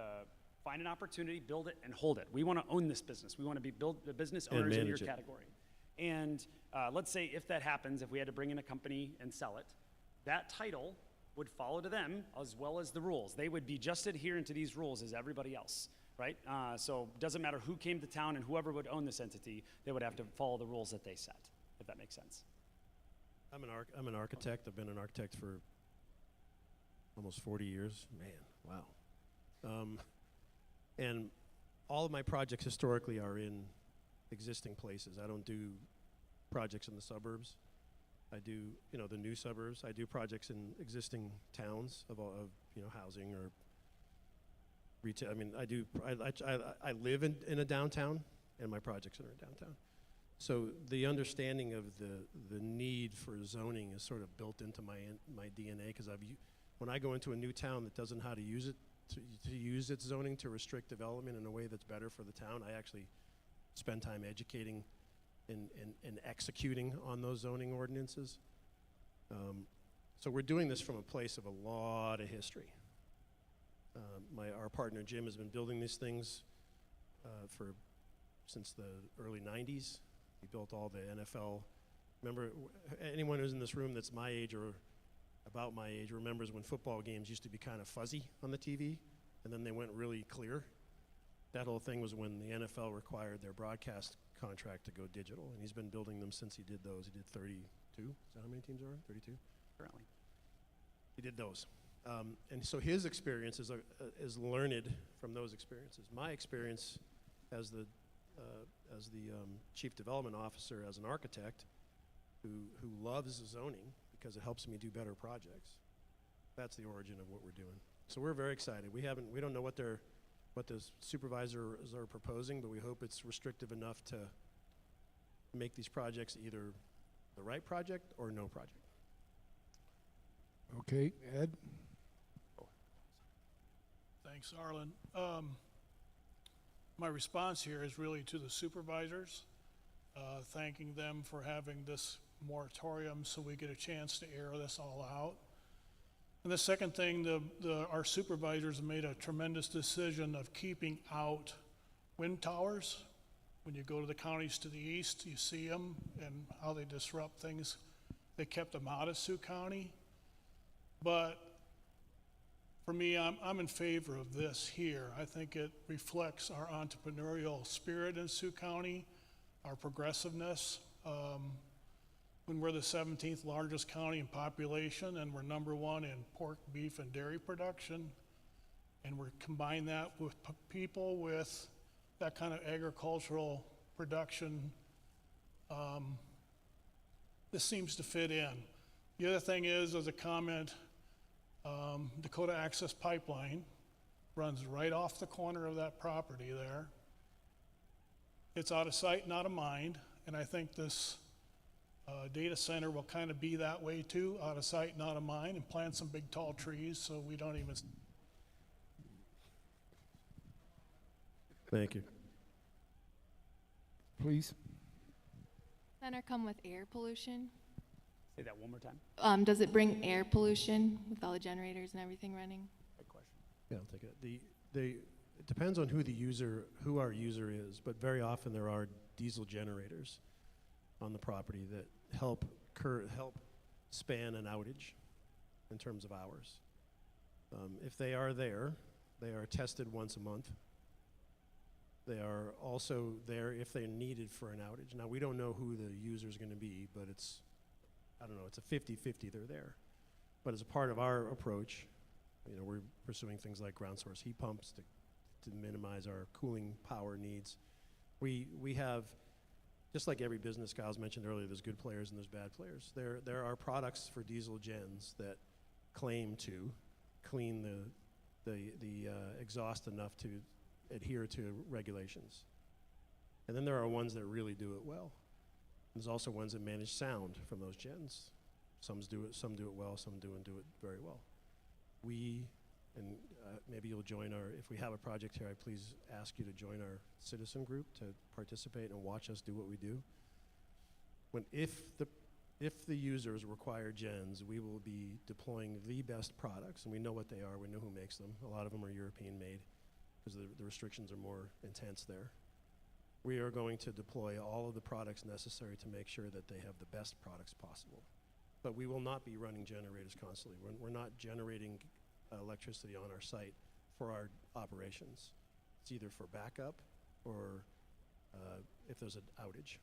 find an opportunity, build it, and hold it. We want to own this business. We want to be the business owners in your category. And let's say if that happens, if we had to bring in a company and sell it, that title would follow to them as well as the rules. They would be just adherent to these rules as everybody else, right? So it doesn't matter who came to town and whoever would own this entity, they would have to follow the rules that they set, if that makes sense. I'm an architect. I've been an architect for almost 40 years. Man, wow. And all of my projects historically are in existing places. I don't do projects in the suburbs. I do, the new suburbs. I do projects in existing towns of housing or retail. I mean, I live in a downtown, and my projects are in a downtown. So the understanding of the need for zoning is sort of built into my DNA because when I go into a new town that doesn't know how to use it, to use its zoning to restrict development in a way that's better for the town, I actually spend time educating and executing on those zoning ordinances. So we're doing this from a place of a lot of history. Our partner Jim has been building these things since the early 90s. He built all the NFL. Remember, anyone who's in this room that's my age or about my age remembers when football games used to be kind of fuzzy on the TV, and then they went really clear. That whole thing was when the NFL required their broadcast contract to go digital, and he's been building them since he did those. He did 32. Is that how many teams there are? 32? Currently. He did those. And so his experience is learned from those experiences. My experience as the chief development officer, as an architect who loves zoning because it helps me do better projects. That's the origin of what we're doing. So we're very excited. We don't know what the supervisors are proposing, but we hope it's restrictive enough to make these projects either the right project or no project. Okay, Ed? Thanks, Arlen. My response here is really to the supervisors, thanking them for having this moratorium so we get a chance to air this all out. And the second thing, our supervisors made a tremendous decision of keeping out wind towers. When you go to the counties to the east, you see them and how they disrupt things. They kept them out of Sioux County. But for me, I'm in favor of this here. I think it reflects our entrepreneurial spirit in Sioux County, our progressiveness. When we're the 17th largest county in population and we're #1 in pork, beef, and dairy production, and we're combine that with people with that kind of agricultural production this seems to fit in. The other thing is, as a comment, Dakota Access Pipeline runs right off the corner of that property there. It's out of sight, not of mind, and I think this data center will kind of be that way too, out of sight, not of mind, and plant some big tall trees so we don't even. Thank you. Please. Center come with air pollution? Say that one more time. Does it bring air pollution with all the generators and everything running? Great question. Yeah, I'll take it. It depends on who our user is, but very often there are diesel generators on the property that help span an outage in terms of hours. If they are there, they are tested once a month. They are also there if they're needed for an outage. Now, we don't know who the user is going to be, but it's a 50-50 they're there. But as a part of our approach, we're pursuing things like ground source heat pumps to minimize our cooling power needs. We have, just like every business, Giles mentioned earlier, there's good players and there's bad players. There are products for diesel gens that claim to clean the exhaust enough to adhere to regulations. And then there are ones that really do it well. There's also ones that manage sound from those gens. Some do it well, some do it very well. Maybe you'll join if we have a project here, I please ask you to join our citizen group to participate and watch us do what we do. If the users require gens, we will be deploying the best products, and we know what they are, we know who makes them. A lot of them are European made, because the restrictions are more intense there. We are going to deploy all of the products necessary to make sure that they have the best products possible. But we will not be running generators constantly. We're not generating electricity on our site for our operations. It's either for backup or if there's an outage.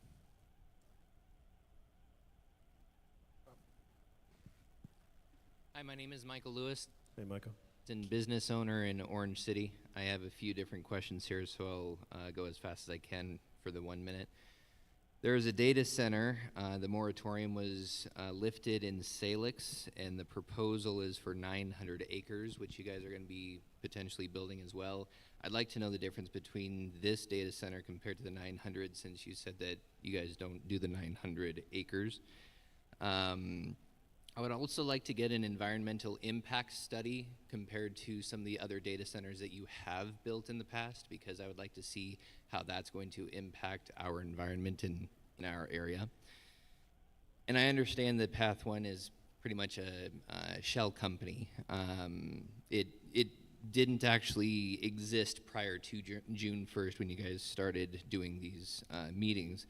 Hi, my name is Michael Lewis, Hey, Michael. and business owner in Orange City. I have a few different questions here, so I'll go as fast as I can for the 1 minute. There is a data center. The moratorium was lifted in Salix, and the proposal is for 900 acres, which you guys are going to be potentially building as well. I'd like to know the difference between this data center compared to the 900, since you said that you guys don't do the 900 acres. I would also like to get an environmental impact study compared to some of the other data centers that you have built in the past, because I would like to see how that's going to impact our environment in our area. And I understand that PathOne is pretty much a shell company. It didn't actually exist prior to June 1st when you guys started doing these meetings.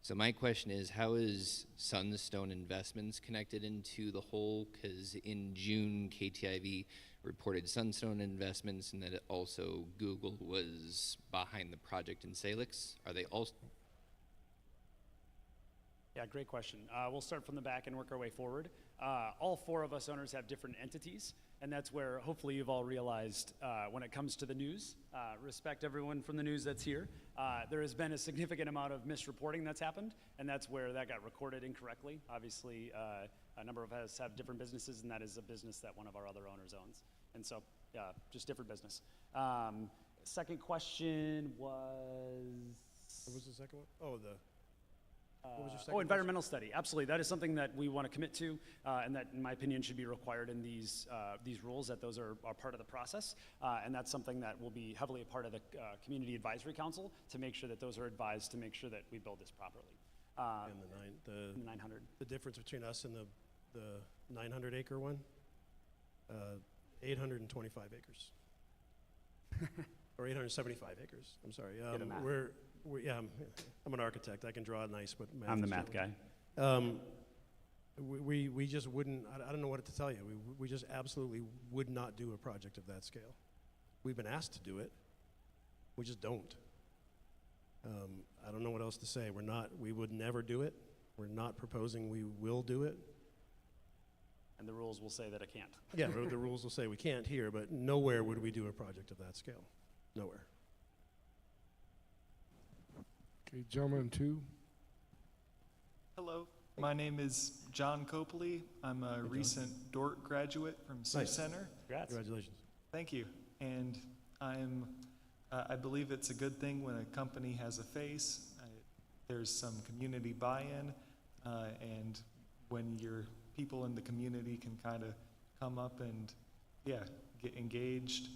So my question is, how is Sunstone Investments connected into the whole? Because in June, KTIV reported Sunstone Investments, and that it also Google was behind the project in Salix. Are they also? Yeah, great question. We'll start from the back and work our way forward. All four of us owners have different entities, and that's where hopefully you've all realized when it comes to the news, respect everyone from the news that's here. There has been a significant amount of misreporting that's happened, and that's where that got recorded incorrectly. Obviously, a number of us have different businesses, and that is a business that one of our other owners owns. And so, yeah, just different business. Second question was... What was the second one? Oh, what was your second environmental study. Absolutely, that is something that we want to commit to, and that, in my opinion, should be required in these rules. That those are part of the process, and that's something that will be heavily a part of the community advisory council to make sure that those are advised to make sure that we build this properly. And the 900. The difference between us and the 900 acre one, 825 acres. Or 875 acres, I'm sorry. Get a map. I'm an architect. I can draw nice, but math I'm the is math guy. challenging. We just wouldn't, I don't know what to tell you. We just absolutely would not do a project of that scale. We've been asked to do it. We just don't. I don't know what else to say. We would never do it. We're not proposing we will do it. And the rules will say that I can't. Yeah, the rules will say we can't here, but nowhere would we do a project of that scale. Nowhere. Okay, gentleman two. Hello, My name is John Copley. I'm a recent DORT graduate from Sioux Nice. Center. Congrats. Congratulations. Thank you. And I believe it's a good thing when a company has a face. There's some community buy-in, and when your people in the community can kind of come up and, get engaged.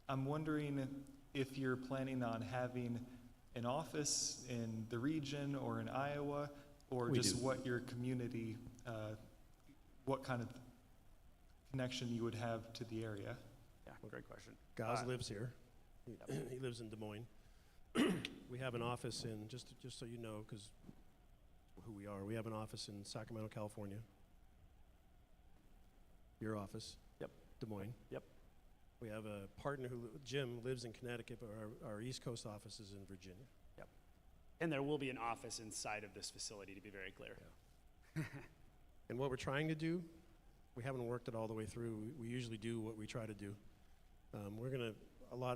I'm wondering if you're planning on having an office in the region or in Iowa, or We just do. what your community, what kind of connection you would have to the area. Yeah, great question. Gaz lives here. He lives in Des Moines. We have an office in, just so you know, because who we are, we have an office in Sacramento, California. Your office. Yep. Des Moines. Yep. We have a partner Jim lives in Connecticut, but our East Coast office is in Virginia. And there will be an office inside of this facility, to be very clear. And what we're trying to do, we haven't worked it all the way through. We usually do what we try to do.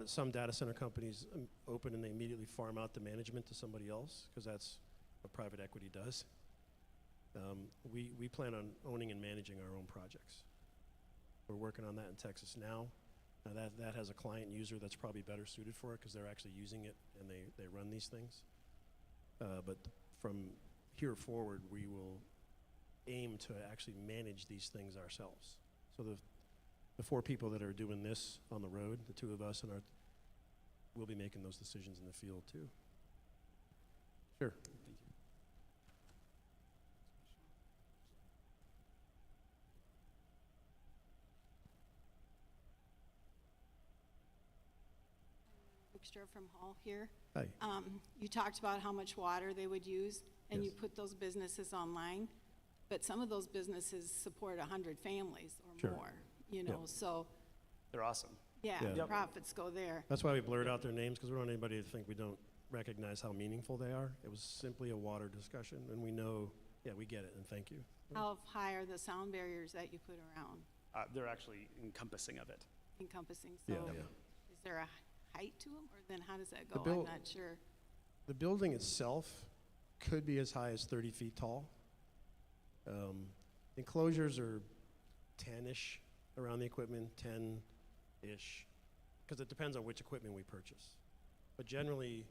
Some data center companies open and they immediately farm out the management to somebody else, because that's what private equity does. We plan on owning and managing our own projects. We're working on that in Texas now. Now that has a client user that's probably better suited for it, because they're actually using it and they run these things. But from here forward, we will aim to actually manage these things ourselves. So the 4 people that are doing this on the road, the 2 of us, we'll be making those decisions in the field too. Sure. From Hall here. Hi. You talked about how much water they would use, and you Yes. put those businesses online, but some of those businesses support 100 families or Sure. more, you know, so, They're awesome. yeah, Yeah. the Yep. profits go there. That's why we blurred out their names, because we don't want anybody to think we don't recognize how meaningful they are. It was simply a water discussion, and we know, we get it, and thank you. How high are the sound barriers that you put around They're actually encompassing of it. encompassing? So Yeah. is there a height to them, or then how does that The go? I'm not sure. The building itself could be as high as 30 feet tall. Enclosures are 10-ish around the equipment, 10-ish, because it depends on which equipment we purchase. But generally,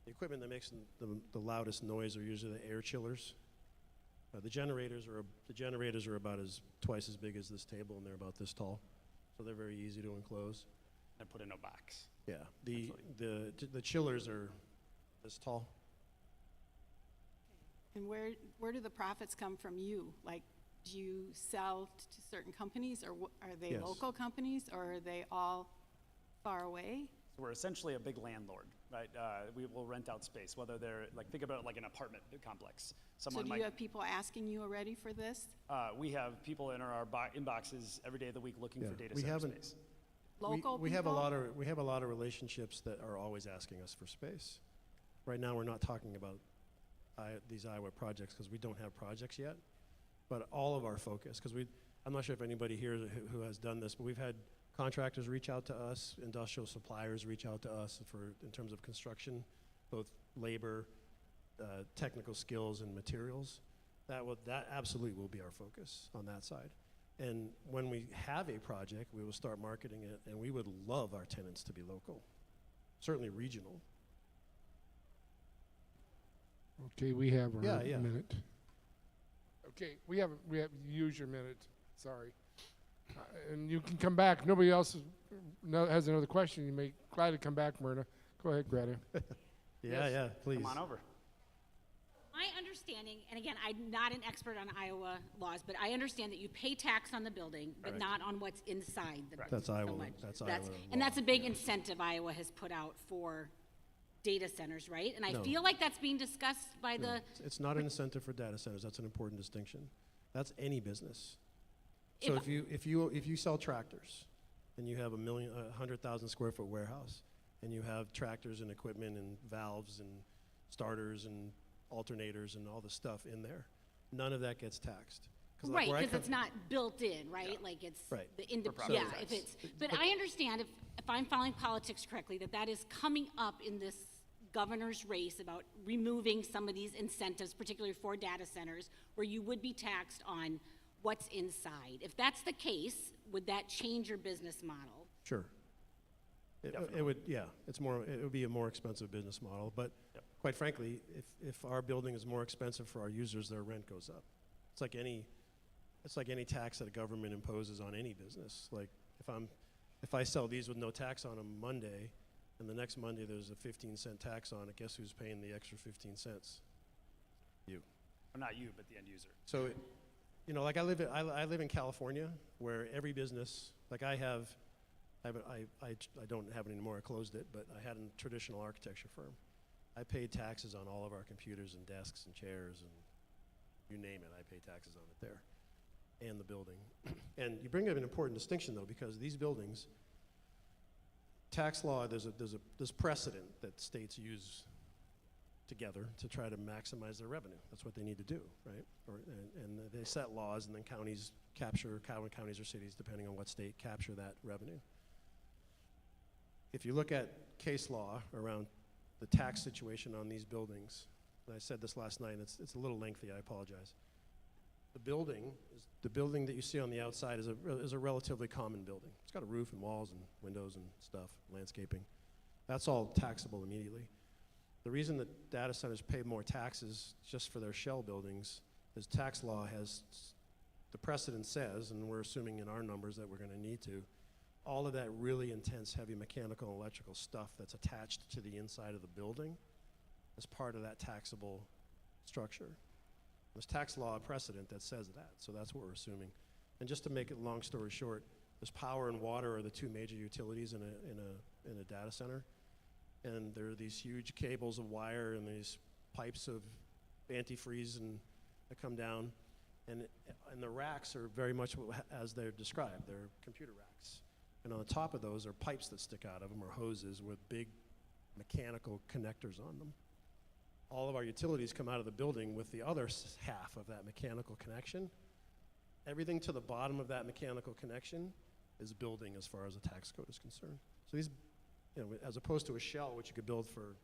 the equipment that makes the loudest noise are usually the air chillers. The generators are about twice as big as this table, and they're about this tall, so they're very easy to enclose. They're put in a box. Yeah, the chillers are this tall. And where do the profits come from you? Like, do you sell to certain companies, or are they Yes. local companies, or are they all far away? So we're essentially a big landlord, right? We will rent out space, whether they're, think about it like an apartment complex. So Someone do might, you have people asking you already for this? we have people in our inboxes every day of the week looking for data we center haven't- space. Local we people? have a lot of relationships that are always asking us for space. Right now, we're not talking about these Iowa projects because we don't have projects yet. But all of our focus, because I'm not sure if anybody here who has done this, but we've had contractors reach out to us, industrial suppliers reach out to us in terms of construction, both labor, technical skills, and materials. That absolutely will be our focus on that side. And when we have a project, we will start marketing it, and we would love our tenants to be local, certainly regional. Okay, we have our Yeah. minute. Okay, we have use your minute. Sorry. And you can come back. Nobody else has another question. You may gladly come back, Myrna. Go ahead, Greta. Yeah, please. Come on over. My understanding, and again, I'm not an expert on Iowa laws, but I understand that you pay tax on the building, but Correct. not on what's inside the building. That's so Iowa. much. That's Iowa And law, that's a big incentive Iowa has put out for data centers, right? And I No. feel like that's being discussed by No, the, it's not an incentive for data centers. That's an important distinction. That's any business. So If- if you sell tractors and you have 100,000 square foot warehouse and you have tractors and equipment and valves and starters and alternators and all the stuff in there, none of that gets taxed. right, because it's not built in, right? Like it's Right. the property yeah, tax. if it's, but I understand if I'm following politics correctly, that is coming up in this governor's race about removing some of these incentives, particularly for data centers, where you would be taxed on what's inside. If that's the case, would that change your business model? Sure. It would, yeah, it would be a more expensive business model, but quite frankly, if our building is more expensive for our users, their rent goes up. It's like any tax that a government imposes on any business. Like if I sell these with no tax on them Monday, and the next Monday there's a 15-cent tax on it, guess who's paying the extra 15 cents? You. Well, not you, but the end user. So, you know, like I live in California, where every business, like I don't have it anymore, I closed it, but I had a traditional architecture firm. I paid taxes on all of our computers and desks and chairs and you name it, I pay taxes on it there, and the building. And you bring up an important distinction though, because these buildings, tax law, there's precedent that states use together to try to maximize their revenue. That's what they need to do, right? And they set laws, and then counties or cities, depending on what state, capture that revenue. If you look at case law around the tax situation on these buildings, and I said this last night, and it's a little lengthy, I apologize. The building that you see on the outside is a relatively common building. It's got a roof and walls and windows and stuff, landscaping. That's all taxable immediately. The reason that data centers pay more taxes just for their shell buildings is tax law has, the precedent says, and we're assuming in our numbers that we're going to need to, all of that really intense heavy mechanical and electrical stuff that's attached to the inside of the building is part of that taxable structure. There's tax law precedent that says that, so that's what we're assuming. And just to make it long story short, there's power and water are the two major utilities in a data center. And there are these huge cables of wire and these pipes of antifreeze that come down. And the racks are very much as they're described. They're computer racks. And on the top of those are pipes that stick out of them, or hoses with big mechanical connectors on them. All of our utilities come out of the building with the other half of that mechanical connection. Everything to the bottom of that mechanical connection is building as far as the tax code is concerned. So these, you know, as opposed to a shell, which you could build for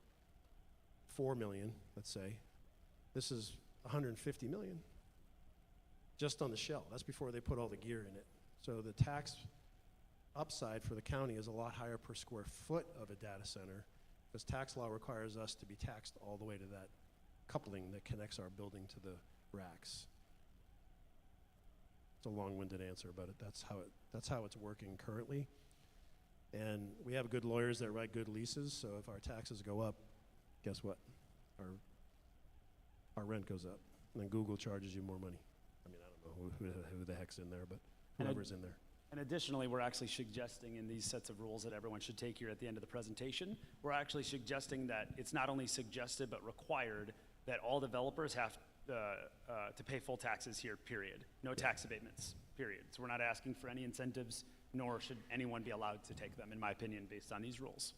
$4 million, let's say, this is $150 million just on the shell. That's before they put all the gear in it. So the tax upside for the county is a lot higher per square foot of a data center, because tax law requires us to be taxed all the way to that coupling that connects our building to the racks. It's a long-winded answer, but that's how it's working currently. And we have good lawyers that write good leases, so if our taxes go up, guess what? Our rent goes up, and then Google charges you more money. I mean, I don't know who the heck's in there, but whoever's in there. And additionally, we're actually suggesting in these sets of rules that everyone should take here at the end of the presentation, we're actually suggesting that it's not only suggested but required that all developers have to pay full taxes here, period. No tax abatements, period. So we're not asking for any incentives, nor should anyone be allowed to take them, in my opinion, based on these rules.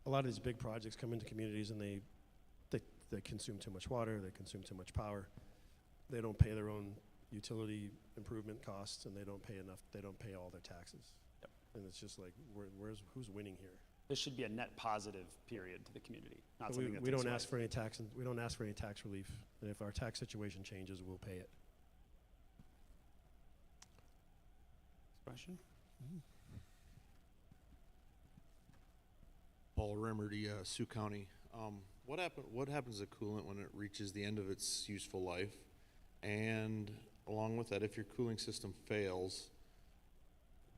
A lot of these big projects come into communities and they consume too much water, they consume too much power. They don't pay their own utility improvement costs, and they don't pay all their taxes. Yep. And it's just like, who's winning here? This should be a net positive, period, to the community. Not So something that we takes don't away. ask for any tax, and we don't ask for any tax relief. And if our tax situation changes, we'll pay it. Question? Paul Remerdy, Sioux County. What happens to coolant when it reaches the end of its useful life? And along with that, if your cooling system fails,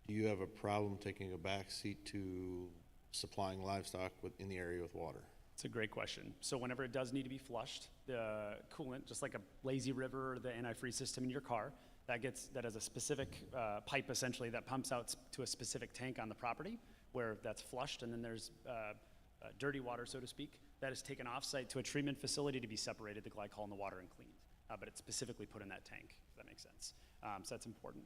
do you have a problem taking a back seat to supplying livestock in the area with water? It's a great question. So whenever it does need to be flushed, the coolant, just like a lazy river or the antifreeze system in your car, that has a specific pipe essentially that pumps out to a specific tank on the property where that's flushed, and then there's dirty water, so to speak, that is taken off-site to a treatment facility to be separated, the glycol and the water, and cleaned. But it's specifically put in that tank, if that makes sense. So that's important.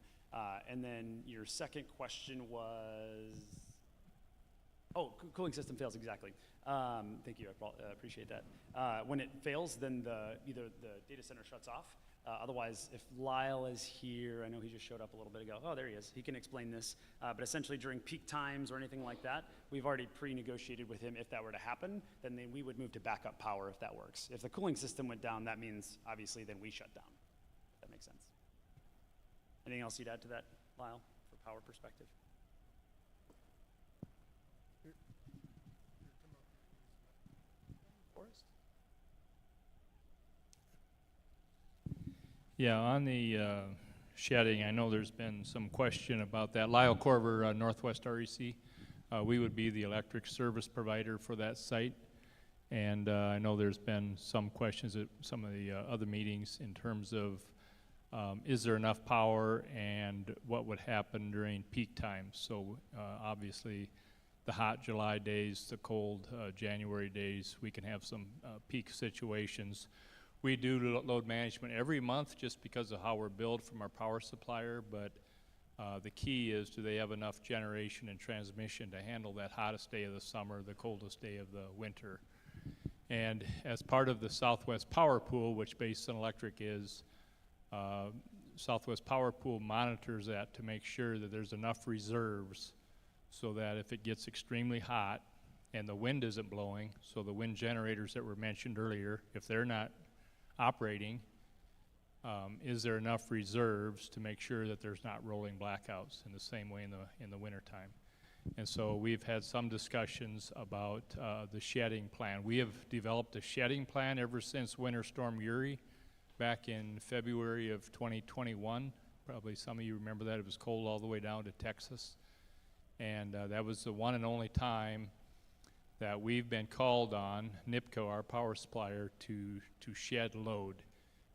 And then your second question was, cooling system fails, exactly. Thank you, I appreciate that. When it fails, then either the data center shuts off, Otherwise, if Lyle is here, I know he just showed up a little bit ago. Oh, there he is. He can explain this. But essentially during peak times or anything like that, we've already pre-negotiated with him. If that were to happen, then we would move to backup power if that works. If the cooling system went down, that means obviously then we shut down. If that makes sense. Anything else you'd add to that, Lyle, for power perspective? Forrest? Yeah, on the shedding, I know there's been some question about that. Lyle Corver, Northwest REC, we would be the electric service provider for that site. And I know there's been some questions at some of the other meetings in terms of is there enough power and what would happen during peak times. So obviously the hot July days, the cold January days, we can have some peak situations. We do load management every month just because of how we're billed from our power supplier, but the key is, do they have enough generation and transmission to handle that hottest day of the summer, the coldest day of the winter? And as part of the Southwest Power Pool, which Basin Electric is, Southwest Power Pool monitors that to make sure that there's enough reserves so that if it gets extremely hot and the wind isn't blowing, so the wind generators that were mentioned earlier, if they're not operating, is there enough reserves to make sure that there's not rolling blackouts in the same way in the wintertime? And so we've had some discussions about the shedding plan. We have developed a shedding plan ever since Winter Storm Uri back in February of 2021. Probably some of you remember that. It was cold all the way down to Texas. And that was the one and only time that we've been called on, NIPCO, our power supplier, to shed load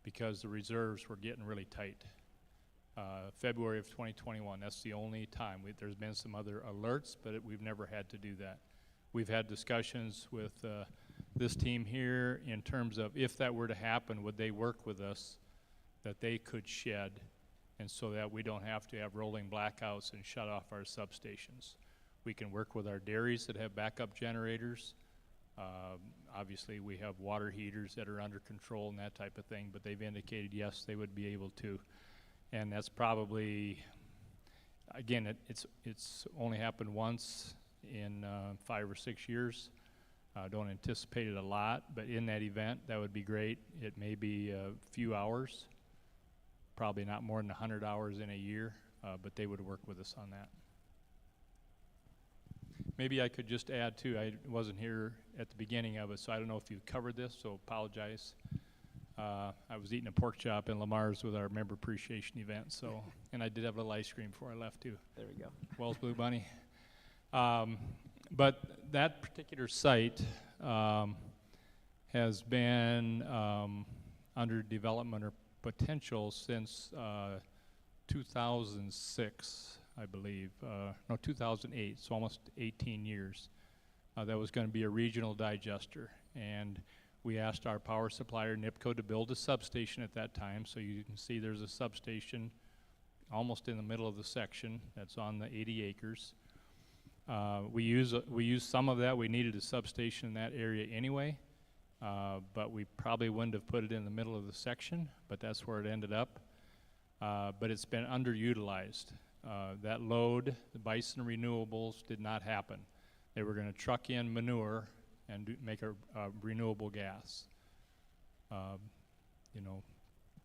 because the reserves were getting really tight. February of 2021, that's the only time. There's been some other alerts, but we've never had to do that. We've had discussions with this team here in terms of if that were to happen, would they work with us that they could shed, and so that we don't have to have rolling blackouts and shut off our substations. We can work with our dairies that have backup generators. Obviously, we have water heaters that are under control and that type of thing, but they've indicated, yes, they would be able to. And that's probably, again, it's only happened once in 5 or 6 years. Don't anticipate it a lot, but in that event, that would be great. It may be a few hours, probably not more than 100 hours in a year, but they would work with us on that. Maybe I could just add too, I wasn't here at the beginning of it, so I don't know if you covered this, so apologize. I was eating a pork chop in Lamar's with our member appreciation event, so, and I did have a little ice cream before I left too. There we go. Wells Blue Bunny. But that particular site has been under development or potential since 2006. I believe, no, 2008, so almost 18 years. That was going to be a regional digester. And we asked our power supplier, NIPCO, to build a substation at that time. So you can see there's a substation almost in the middle of the section that's on the 80 acres. We use some of that. We needed a substation in that area anyway, but we probably wouldn't have put it in the middle of the section, but that's where it ended up. But it's been underutilized. That load, the Bison Renewables, did not happen. They were going to truck in manure and make a renewable gas.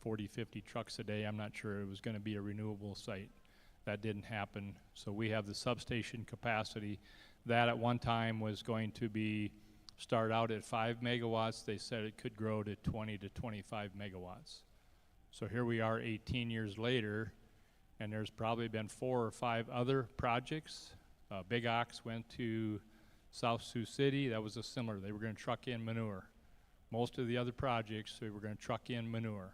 40, 50 trucks a day. I'm not sure it was going to be a renewable site. That didn't happen. So we have the substation capacity. That at one time was going to be start out at 5 megawatts. They said it could grow to 20 to 25 megawatts. So here we are 18 years later, and there's probably been 4 or 5 other projects. Big Ox went to South Sioux City. That was a similar. They were going to truck in manure. Most of the other projects, they were going to truck in manure.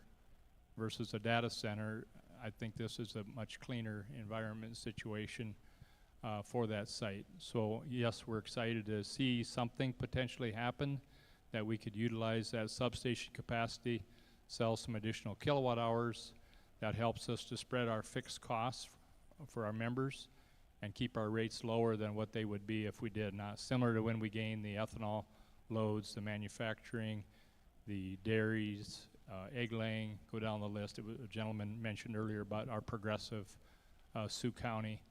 Versus a data center, I think this is a much cleaner environment situation for that site. So yes, we're excited to see something potentially happen that we could utilize that substation capacity, sell some additional kilowatt hours. That helps us to spread our fixed costs for our members and keep our rates lower than what they would be if we did not. Similar to when we gained the ethanol loads, the manufacturing, the dairies, egg laying, go down the list. A gentleman mentioned earlier about our progressive Sioux County,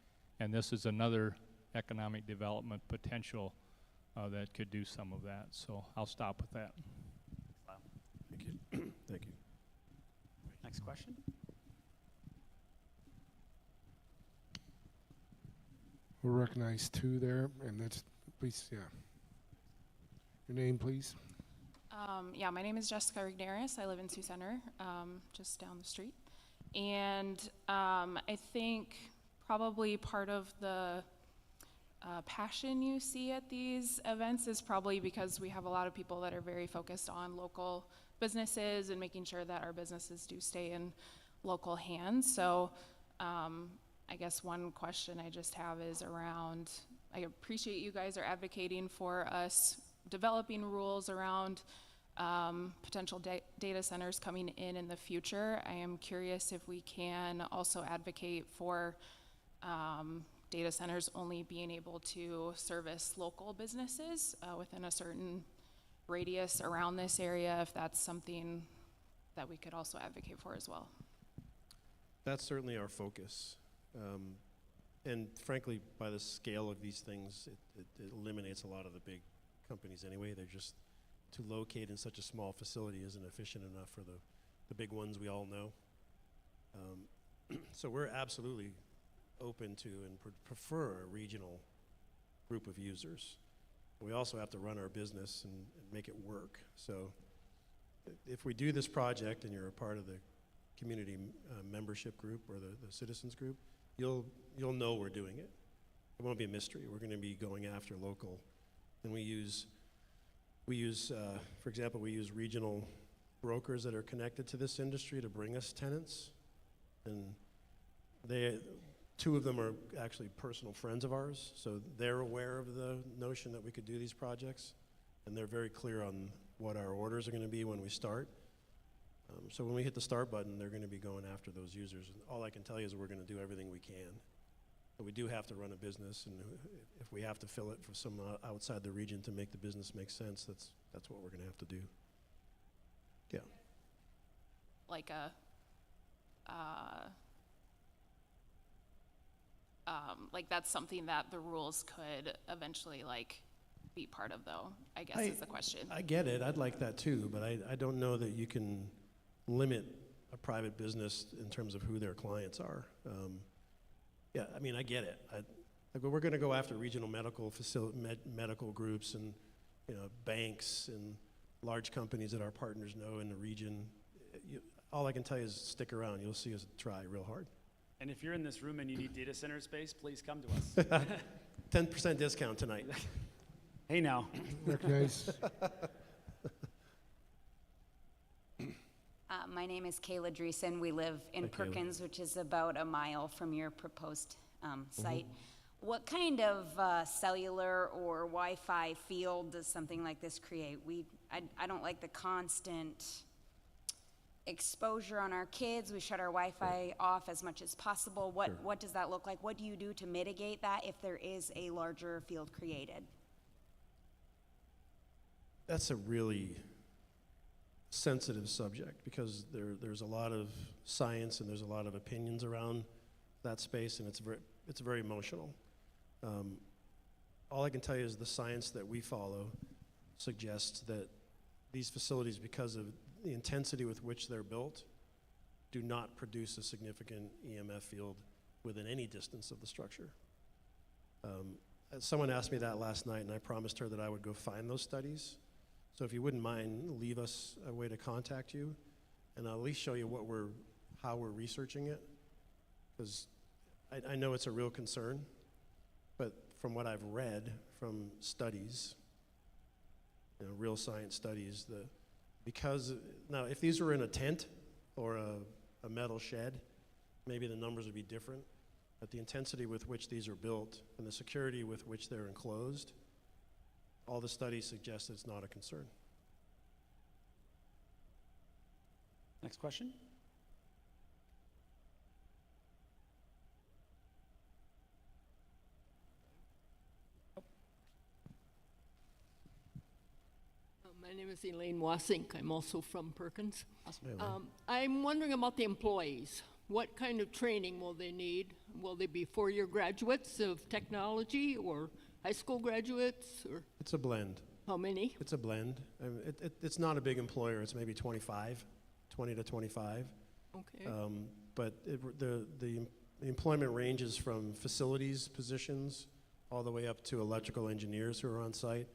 and this is another economic development potential that could do some of that. So I'll stop with that. Thank you. Thank you. Next question. We'll recognize two there, and that's, please, yeah. Your name, please. Yeah, my name is Jessica Rignaris. I live in Sioux Center, just down the street. And I think probably part of the passion you see at these events is probably because we have a lot of people that are very focused on local businesses and making sure that our businesses do stay in local hands. So I guess one question I just have is around, I appreciate you guys are advocating for us developing rules around potential data centers coming in the future. I am curious if we can also advocate for data centers only being able to service local businesses within a certain radius around this area, if that's something that we could also advocate for as well. That's certainly our focus. And frankly, by the scale of these things, it eliminates a lot of the big companies anyway. They're just, to locate in such a small facility isn't efficient enough for the big ones we all know. So we're absolutely open to and prefer a regional group of users. We also have to run our business and make it work. So if we do this project and you're a part of the community membership group or the citizens group, you'll know we're doing it. It won't be a mystery. We're going to be going after local. And we use, for example, we use regional brokers that are connected to this industry to bring us tenants. And two of them are actually personal friends of ours, so they're aware of the notion that we could do these projects, and they're very clear on what our orders are going to be when we start. So when we hit the start button, they're going to be going after those users. And all I can tell you is we're going to do everything we can. But we do have to run a business, and if we have to fill it for some outside the region to make the business make sense, that's what we're going to have to do. Yeah. Like like that's something that the rules could eventually like be part of, though, I guess is the question. I get it. I'd like that too, but I don't know that you can limit a private business in terms of who their clients are. Yeah, I mean, I get it. Like, we're going to go after regional medical medical groups and banks and large companies that our partners know in the region. All I can tell you is stick around. You'll see us try real hard. And if you're in this room and you need data center space, please come to us. 10% discount tonight. Hey now. Recognize. My name is Kayla Dreesen. We live in Perkins, which is about a mile from your proposed site. What kind of cellular or Wi-Fi field does something like this create? I don't like the constant exposure on our kids. We shut our Wi-Fi off as much as possible. What does that look like? What do you do to mitigate that if there is a larger field created? That's a really sensitive subject because there's a lot of science and there's a lot of opinions around that space, and it's very emotional. All I can tell you is the science that we follow suggests that these facilities, because of the intensity with which they're built, do not produce a significant EMF field within any distance of the structure. Someone asked me that last night, and I promised her that I would go find those studies. So if you wouldn't mind, leave us a way to contact you, and I'll at least show you how we're researching it, because I know it's a real concern, but from what I've read from studies, real science studies, now if these were in a tent or a metal shed, maybe the numbers would be different, but the intensity with which these are built and the security with which they're enclosed, all the studies suggest it's not a concern. Next question. My name is Elaine Wasink. I'm also from Perkins. Awesome. I'm wondering about the employees. What kind of training will they need? Will they be four-year graduates of technology or high school graduates, or It's a blend. how many? It's a blend. It's not a big employer. It's maybe 20 to 25. Okay. But the employment ranges from facilities positions all the way up to electrical engineers who are on site,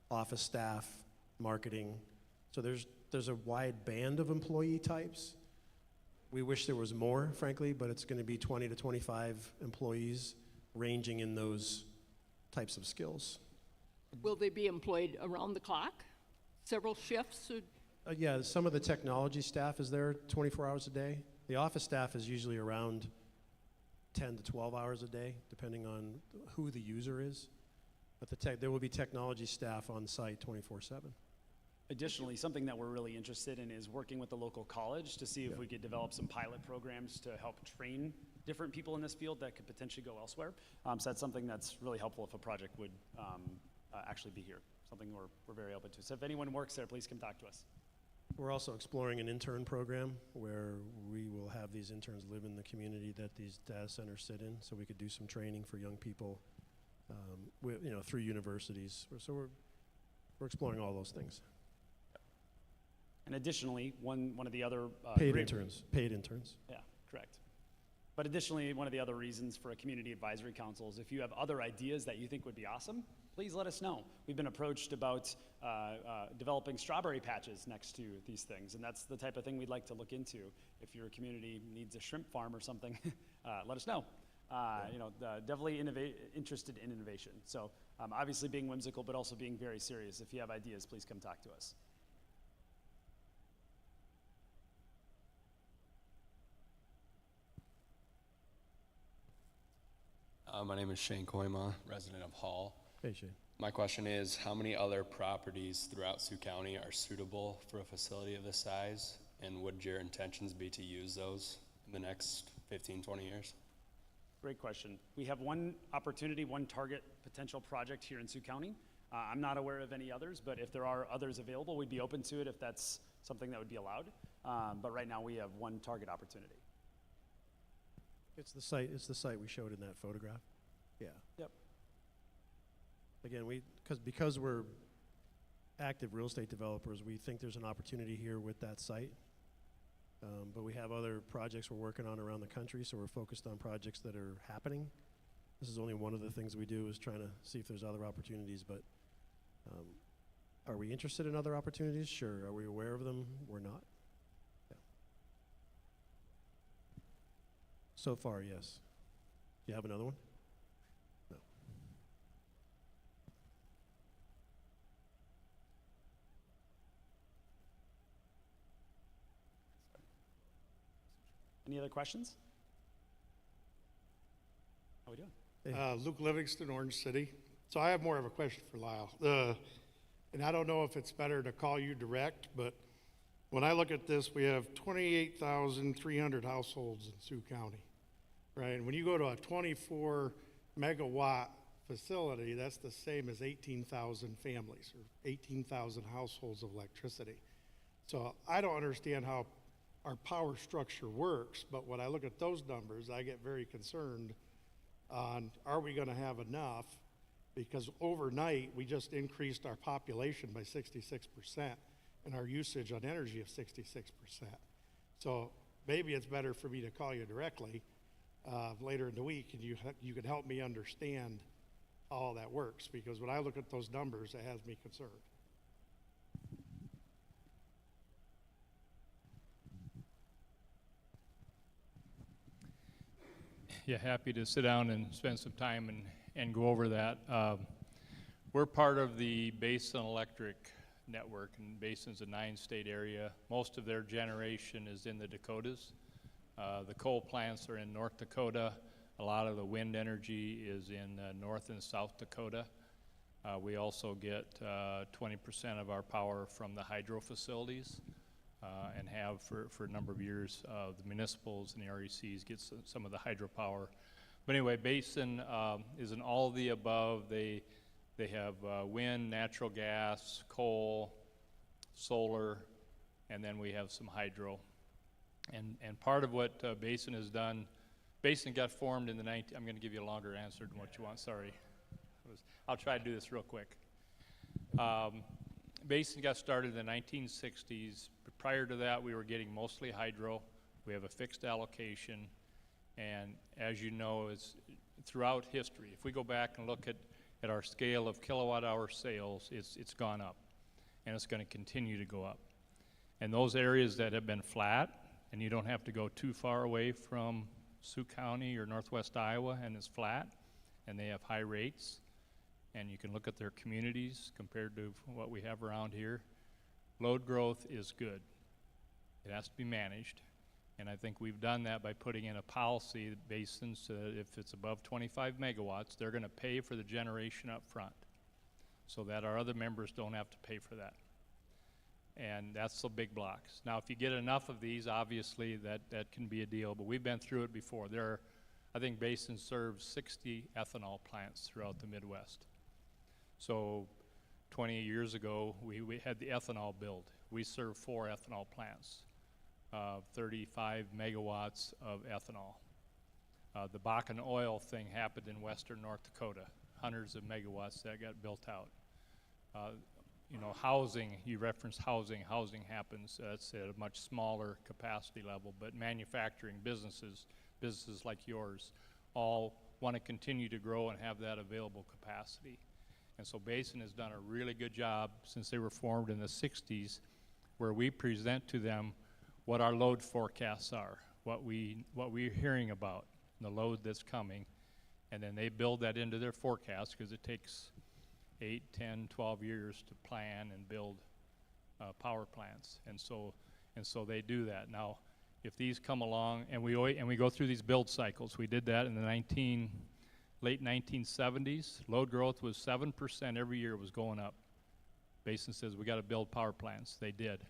office staff, marketing. So there's a wide band of employee types. We wish there was more, frankly, but it's going to be 20 to 25 employees ranging in those types of skills. Will they be employed around the clock? Several shifts? Or Yeah, some of the technology staff is there 24 hours a day. The office staff is usually around 10 to 12 hours a day, depending on who the user is. But there will be technology staff on site 24/7. Additionally, something that we're really interested in is working with the local college to see if we could develop some pilot programs to help train different people in this field that could potentially go elsewhere. So that's something that's really helpful if a project would actually be here, something we're very open to. So if anyone works there, please come talk to us. We're also exploring an intern program where we will have these interns live in the community that these data centers sit in, so we could do some training for young people through universities. So we're exploring all those things. And additionally, one of the other Paid interns. Yeah, correct. But additionally, one of the other reasons for a community advisory council is if you have other ideas that you think would be awesome, please let us know. We've been approached about developing strawberry patches next to these things, and that's the type of thing we'd like to look into. If your community needs a shrimp farm or something, let us know. Definitely interested in innovation. So obviously being whimsical, but also being very serious. If you have ideas, please come talk to us. My name is Shane Koima, resident of Hall. Hey, Shane. My question is, how many other properties throughout Sioux County are suitable for a facility of this size? And would your intentions be to use those in the next 15, 20 years? Great question. We have one opportunity, one target potential project here in Sioux County. I'm not aware of any others, but if there are others available, we'd be open to it if that's something that would be allowed. But right now we have one target opportunity. It's the site we showed in that photograph. Yeah. Yep. Again, because we're active real estate developers, we think there's an opportunity here with that site. But we have other projects we're working on around the country, so we're focused on projects that are happening. This is only one of the things we do, is trying to see if there's other opportunities. But are we interested in other opportunities? Sure. Are we aware of them? We're not. Yeah. So far, yes. Do you have another one? No. Any other questions? How are we doing? Luke Livingston, Orange City. So I have more of a question for Lyle. And I don't know if it's better to call you direct, but when I look at this, we have 28,300 households in Sioux County, right? And when you go to a 24 megawatt facility, that's the same as 18,000 families or 18,000 households of electricity. So I don't understand how our power structure works, but when I look at those numbers, I get very concerned on, are we gonna have enough? Because overnight, we just increased our population by 66% and our usage on energy of 66%. So maybe it's better for me to call you directly later in the week, and you can help me understand how all that works, because when I look at those numbers, it has me concerned. Yeah, happy to sit down and spend some time and go over that. We're part of the Basin Electric network, and Basin's a 9-state area. Most of their generation is in the Dakotas. The coal plants are in North Dakota. A lot of the wind energy is in North and South Dakota. We also get 20% of our power from the hydro facilities. And have for a number of years. The municipals and the RECs get some of the hydropower. But anyway, Basin is an all of the above. They have wind, natural gas, coal, solar, and then we have some hydro. And part of what Basin has done, Basin got formed in the I'm going to give you a longer answer than what you want, sorry. I'll try to do this real quick. Basin got started in the 1960s. Prior to that, we were getting mostly hydro. We have a fixed allocation, and as you know, it's throughout history. If we go back and look at our scale of kilowatt-hour sales, it's gone up, and it's going to continue to go up. And those areas that have been flat, and you don't have to go too far away from Sioux County or northwest Iowa, and it's flat, and they have high rates, and you can look at their communities compared to what we have around here. Load growth is good. It has to be managed, and I think we've done that by putting in a policy that basins so that if it's above 25 megawatts, they're going to pay for the generation up front so that our other members don't have to pay for that. And that's the big blocks. Now, if you get enough of these, obviously that can be a deal, but we've been through it before. I think Basin serves 60 ethanol plants throughout the Midwest. So 20 years ago, we had the ethanol build. We serve 4 ethanol plants, 35 megawatts of ethanol. The Bakken oil thing happened in western North Dakota, hundreds of megawatts that got built out. You know, housing, you referenced housing happens, it's at a much smaller capacity level, but manufacturing businesses like yours, all want to continue to grow and have that available capacity. And so Basin has done a really good job since they were formed in the 60s, where we present to them what our load forecasts are, what we're hearing about, the load that's coming, and then they build that into their forecast because it takes 8, 10, 12 years to plan and build power plants, and so they do that. Now, if these come along, and we go through these build cycles, we did that in the late 1970s. Load growth was 7% every year, was going up. Basin says we got to build power plants. They did.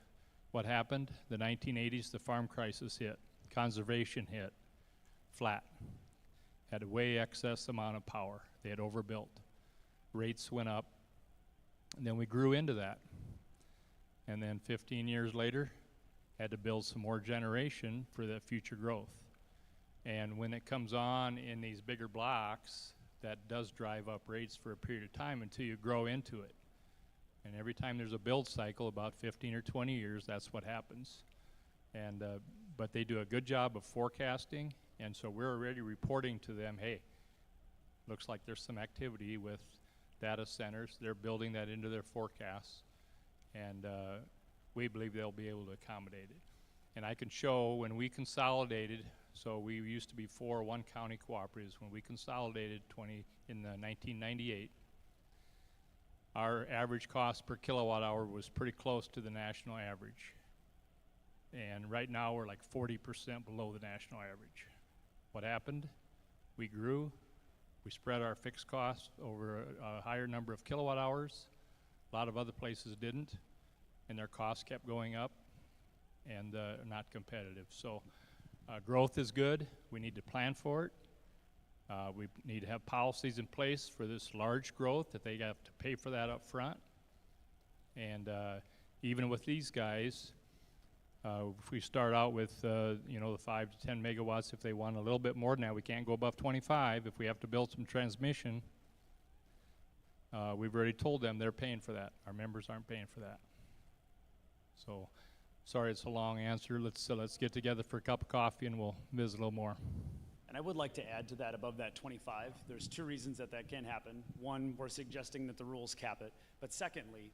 What happened? The 1980s, the farm crisis hit, conservation hit, flat. Had a way excess amount of power. They had overbuilt. Rates went up, and then we grew into that. And then 15 years later, had to build some more generation for that future growth. And when it comes on in these bigger blocks, that does drive up rates for a period of time until you grow into it. And every time there's a build cycle, about 15 or 20 years, that's what happens. And but they do a good job of forecasting, and so we're already reporting to them, hey, looks like there's some activity with data centers. They're building that into their forecasts, and we believe they'll be able to accommodate it. And I can show when we consolidated, so we used to be 4 one-county cooperatives. When we consolidated in 1998, our average cost per kilowatt hour was pretty close to the national average. And right now we're like 40% below the national average. What happened? We grew. We spread our fixed costs over a higher number of kilowatt hours. A lot of other places didn't, and their costs kept going up and not competitive. So growth is good. We need to plan for it. We need to have policies in place for this large growth that they have to pay for that up front. And even with these guys, if we start out with the 5 to 10 megawatts, if they want a little bit more than that, we can't go above 25. If we have to build some transmission, we've already told them they're paying for that. Our members aren't paying for that. So, sorry it's a long answer. Let's get together for a cup of coffee and we'll visit a little more. And I would like to add to that above that 25. There's 2 reasons that can happen. One, we're suggesting that the rules cap it. But secondly,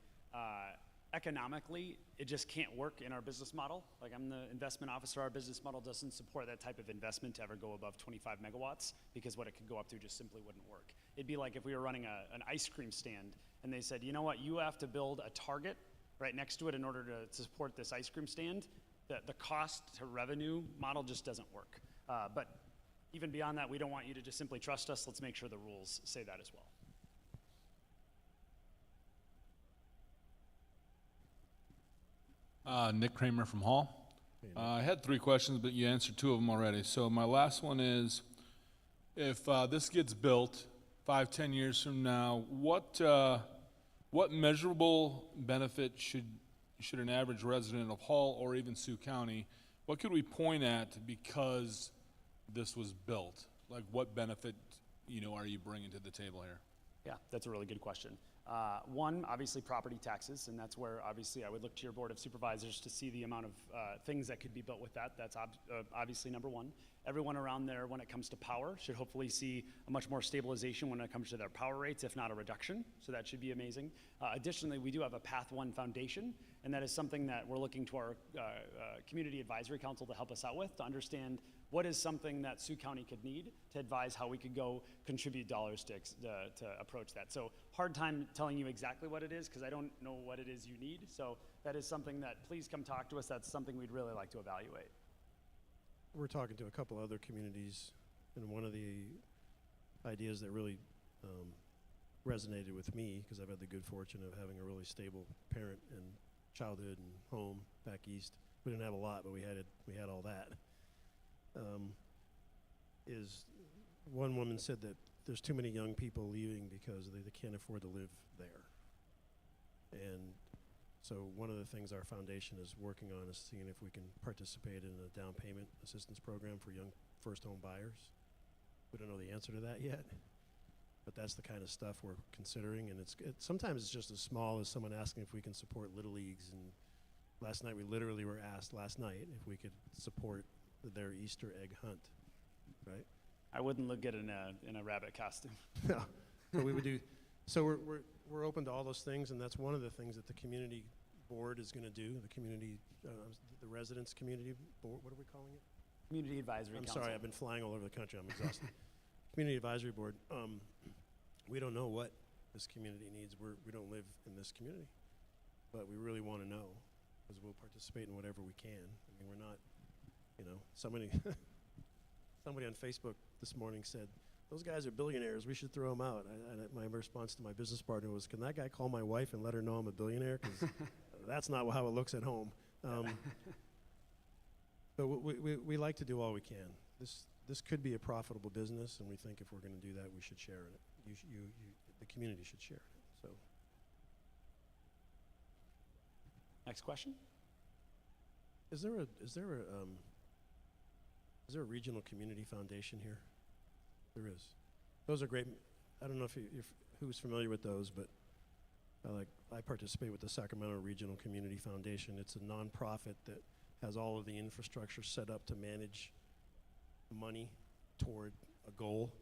economically, it just can't work in our business model. Like, I'm the investment officer. Our business model doesn't support that type of investment to ever go above 25 megawatts because what it could go up to just simply wouldn't work. It'd be like if we were running an ice cream stand and they said, you know what, you have to build a Target right next to it in order to support this ice cream stand. The cost to revenue model just doesn't work. But even beyond that, we don't want you to just simply trust us. Let's make sure the rules say that as well. Nick Kramer from Hall. I had 3 questions, but you answered 2 of them already. So my last one is, if this gets built 5, 10 years from now, what measurable benefit should should an average resident of Hull or even Sioux County, what could we point at because this was built? Like what benefit, are you bringing to the table here? Yeah, that's a really good question. One, obviously property taxes, and that's where obviously I would look to your Board of Supervisors to see the amount of things that could be built with that. That's obviously number one. Everyone around there, when it comes to power, should hopefully see a much more stabilization when it comes to their power rates, if not a reduction. So that should be amazing. Additionally, we do have a PathOne Foundation, and that is something that we're looking to our Community Advisory Council to help us out with, to understand what is something that Sioux County could need to advise how we could go contribute dollars to approach that. So hard time telling you exactly what it is because I don't know what it is you need. So that is something that please come talk to us. That's something we'd really like to evaluate. We're talking to a couple other communities, and one of the ideas that really resonated with me, because I've had the good fortune of having a really stable parent and childhood and home back east. We didn't have a lot, but we had all that. Is one woman said that there's too many young people leaving because they can't afford to live there. And so one of the things our foundation is working on is seeing if we can participate in a down payment assistance program for young first home buyers. We don't know the answer to that yet, but that's the kind of stuff we're considering. And sometimes it's just as small as someone asking if we can support Little Leagues. And last night we literally were asked if we could support their Easter egg hunt, right? I wouldn't look good in a rabbit costume. No, but we would do. So we're open to all those things, and that's one of the things that the community board is going to do. The community, the residents community board. What are we calling it? Community Advisory Council. I'm sorry, I've been flying all over the country. I'm exhausted. Community Advisory Board. We don't know what this community needs. We don't live in this community, but we really want to know because we'll participate in whatever we can. I mean, we're not. Somebody on Facebook this morning said, those guys are billionaires, we should throw them out. My response to my business partner was, can that guy call my wife and let her know I'm a billionaire? Because that's not how it looks at home. But we like to do all we can. This could be a profitable business, and we think if we're going to do that, we should share in it. The community should share in it. So. Next question. Is there a regional community foundation here? There is. Those are great. I don't know if who's familiar with those, but I participate with the Sacramento Regional Community Foundation. It's a nonprofit that has all of the infrastructure set up to manage money toward a goal.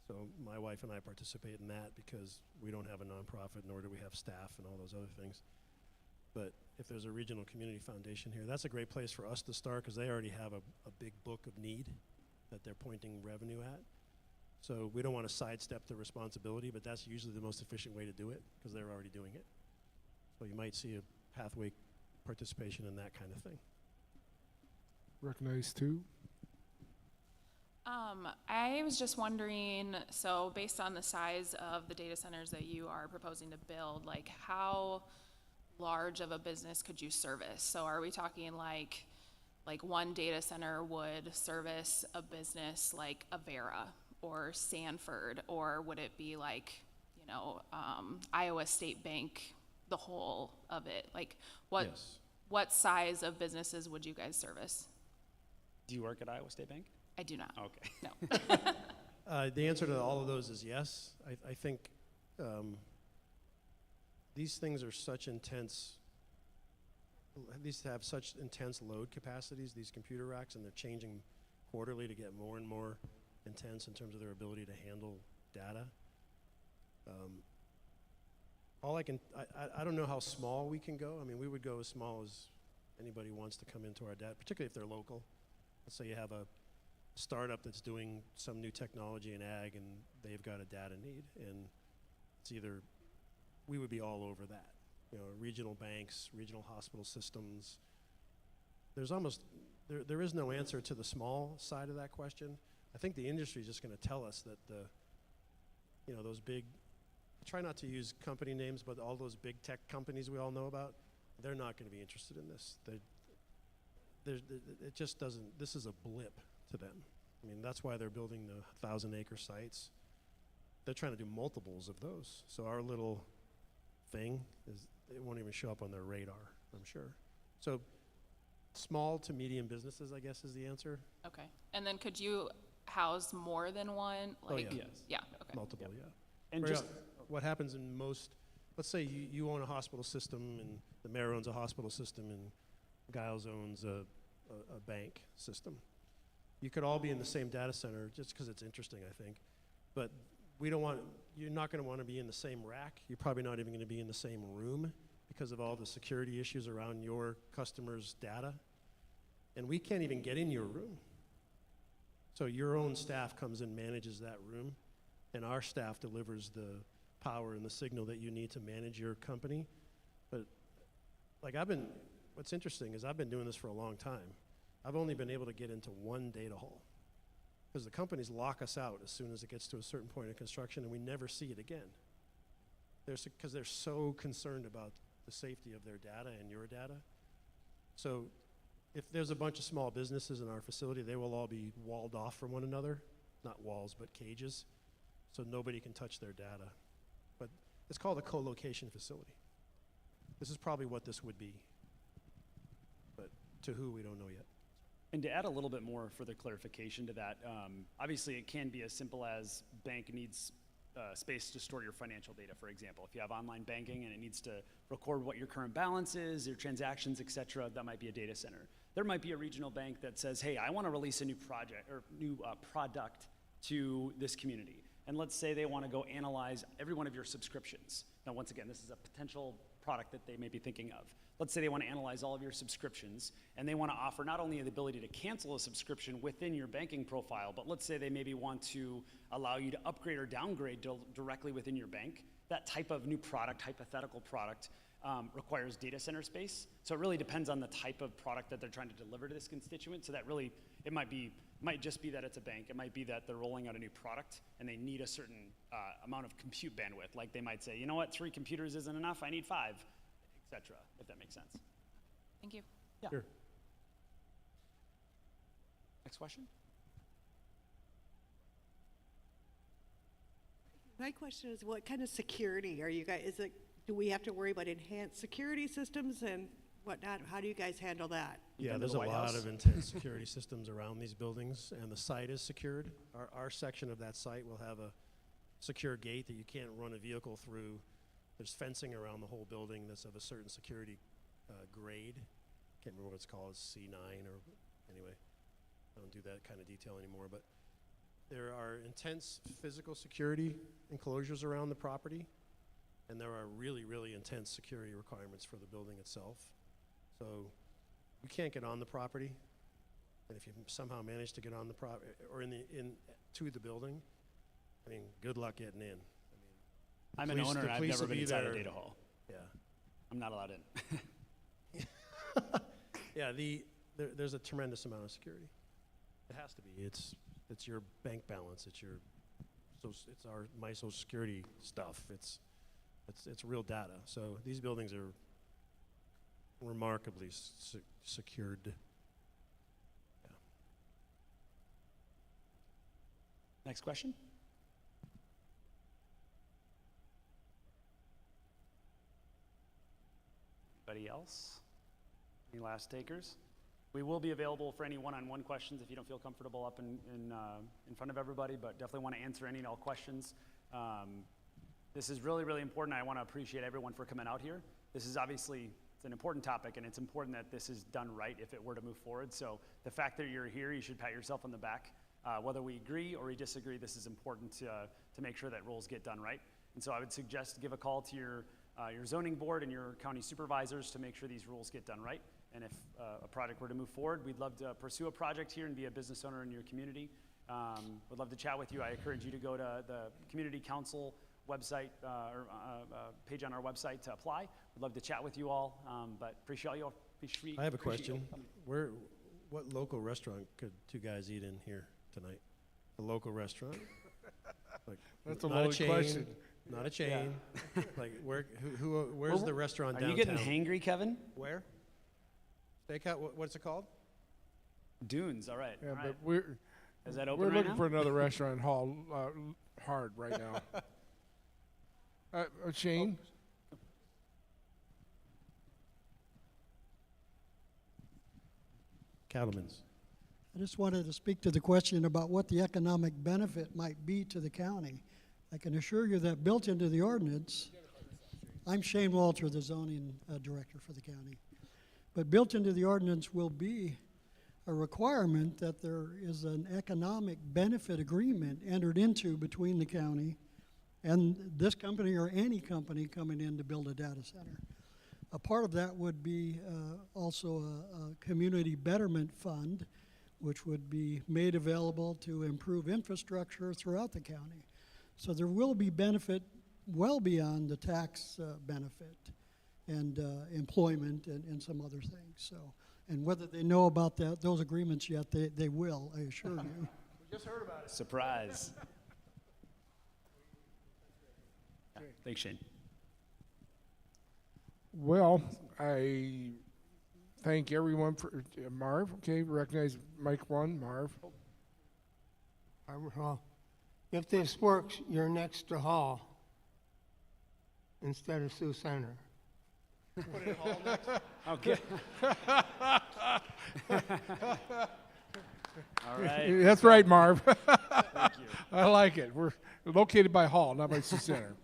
So my wife and I participate in that because we don't have a nonprofit, nor do we have staff and all those other things. But if there's a regional community foundation here, that's a great place for us to start because they already have a big book of need that they're pointing revenue at. So we don't want to sidestep the responsibility, but that's usually the most efficient way to do it because they're already doing it. So you might see a pathway participation in that kind of thing. Recognize two. I was just wondering, so based on the size of the data centers that you are proposing to build, like how large of a business could you service? So are we talking like one data center would service a business like Avera or Sanford, or would it be like, Iowa State Bank, the whole of it? Like what size of businesses would you guys service? Do you work at Iowa State Bank? I do not. Okay. No. The answer to all of those is yes. I think these things are these have such intense load capacities, these computer racks, and they're changing quarterly to get more and more intense in terms of their ability to handle data. I don't know how small we can go. I mean, we would go as small as anybody wants to come into our data, particularly if they're local. Let's say you have a startup that's doing some new technology in ag and they've got a data need, and it's either, we would be all over that. Regional banks, regional hospital systems. There is no answer to the small side of that question. I think the industry is just going to tell us that those big, I try not to use company names, but all those big tech companies we all know about, they're not going to be interested in this. It just doesn't, this is a blip to them. I mean, that's why they're building the 1,000-acre sites. They're trying to do multiples of those. So our little thing. It won't even show up on their radar, I'm sure. So small to medium businesses, I guess, is the answer. Okay. And then could you house more than one? Oh, Like, yeah. Yes. Yeah, okay. Multiple, yeah. And Right just, now, what happens in most, let's say you own a hospital system, and the mayor owns a hospital system, and Giles owns a bank system. You could all be in the same data center just because it's interesting, I think. But you're not going to want to be in the same rack. You're probably not even going to be in the same room because of all the security issues around your customers' data. And we can't even get in your room. So your own staff comes and manages that room, and our staff delivers the power and the signal that you need to manage your company. But like what's interesting is I've been doing this for a long time. I've only been able to get into one data hall because the companies lock us out as soon as it gets to a certain point of construction, and we never see it again. Because they're so concerned about the safety of their data and your data. So if there's a bunch of small businesses in our facility, they will all be walled off from one another. Not walls, but cages. So nobody can touch their data. But it's called a co-location facility. This is probably what this would be. But to who, we don't know yet. and to add a little bit more further clarification to that, obviously it can be as simple as bank needs space to store your financial data, for example. If you have online banking and it needs to record what your current balance is, your transactions, et cetera, that might be a data center. There might be a regional bank that says, hey, I want to release a new project or new product to this community. And let's say they want to go analyze every one of your subscriptions. Now, once again, this is a potential product that they may be thinking of. Let's say they want to analyze all of your subscriptions, and they want to offer not only the ability to cancel a subscription within your banking profile, but let's say they maybe want to allow you to upgrade or downgrade directly within your bank. That type of new product, hypothetical product, requires data center space. So it really depends on the type of product that they're trying to deliver to this constituent. So that really, it might just be that it's a bank. It might be that they're rolling out a new product and they need a certain amount of compute bandwidth. Like they might say, you know what, 3 computers isn't enough, I need 5, et cetera, if that makes sense. Thank you. Yeah. Sure. Next question? My question is, what kind of security are you guys, do we have to worry about enhanced security systems and whatnot? How do you guys handle that? Yeah, there's a lot of intense security systems around these buildings, and the site is secured. Our section of that site will have a secure gate that you can't run a vehicle through. There's fencing around the whole building that's of a certain security grade. Can't remember what it's called, it's C9 or, anyway, I don't do that kind of detail anymore, but there are intense physical security enclosures around the property, and there are really, really intense security requirements for the building itself. So you can't get on the property, and if you somehow manage to get on the property or to the building, I mean, good luck getting in. I'm an owner and I've never been inside a data hall. Yeah. I'm not allowed in. Yeah, there's a tremendous amount of security. It has to be. It's your bank balance. It's my Social Security stuff. It's real data. So these buildings are remarkably secured. Yeah. Next question? Anybody else? Any last takers? We will be available for any one-on-one questions if you don't feel comfortable up in front of everybody, but definitely want to answer any and all questions. This is really, really important. I want to appreciate everyone for coming out here. This is obviously, it's an important topic, and it's important that this is done right if it were to move forward. So the fact that you're here, you should pat yourself on the back. Whether we agree or we disagree, this is important to make sure that rules get done right. And so I would suggest give a call to your zoning board and your county supervisors to make sure these rules get done right. And if a project were to move forward, we'd love to pursue a project here and be a business owner in your community. Would love to chat with you. I encourage you to go to the community council website or page on our website to apply. Would love to chat with you all, but appreciate you all. I have a question. What local restaurant could two guys eat in here tonight? A local restaurant? Like, that's a loaded question. Not a chain. Yeah. Like where's the restaurant downtown? Are you getting hangry, Kevin? Where? Steakhouse. What's it called? Dunes. All right. Yeah, all but right. Is that open we're right looking now? for another restaurant hall hard right now. Shane. Cattlemen's. I just wanted to speak to the question about what the economic benefit might be to the county. I can assure you that built into the ordinance, I'm Shane Walter, the zoning director for the county, but built into the ordinance will be a requirement that there is an economic benefit agreement entered into between the county and this company or any company coming in to build a data center. A part of that would be also a community betterment fund, which would be made available to improve infrastructure throughout the county. So there will be benefit well beyond the tax benefit and employment and some other things. So, and whether they know about those agreements yet, they will, I assure you. We just heard about it. Surprise. Thanks, Shane. Well, I thank everyone for, Marv, okay, recognize Mike 1, Marv. Arbor Hall. If this works, you're next to Hall instead of Sioux Center. Put it Hall next. Okay. All right. That's right, Marv. Thank you. I like it. We're located by Hall, not by Sioux Center.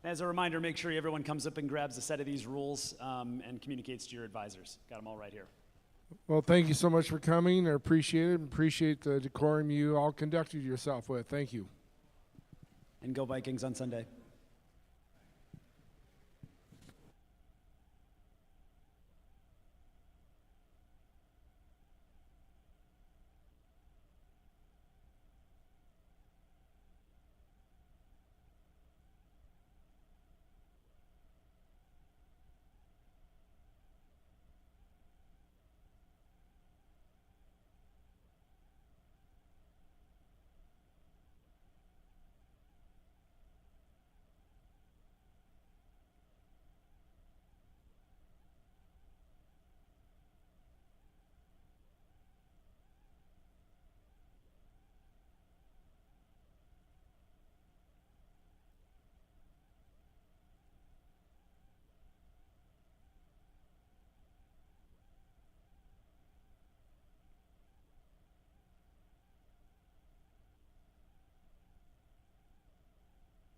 As a reminder, make sure everyone comes up and grabs a set of these rules and communicates to your advisors. Got them all right here. Well, thank you so much for coming. I appreciate it. Appreciate the decorum you all conducted yourself with. Thank you. And go Vikings on Sunday.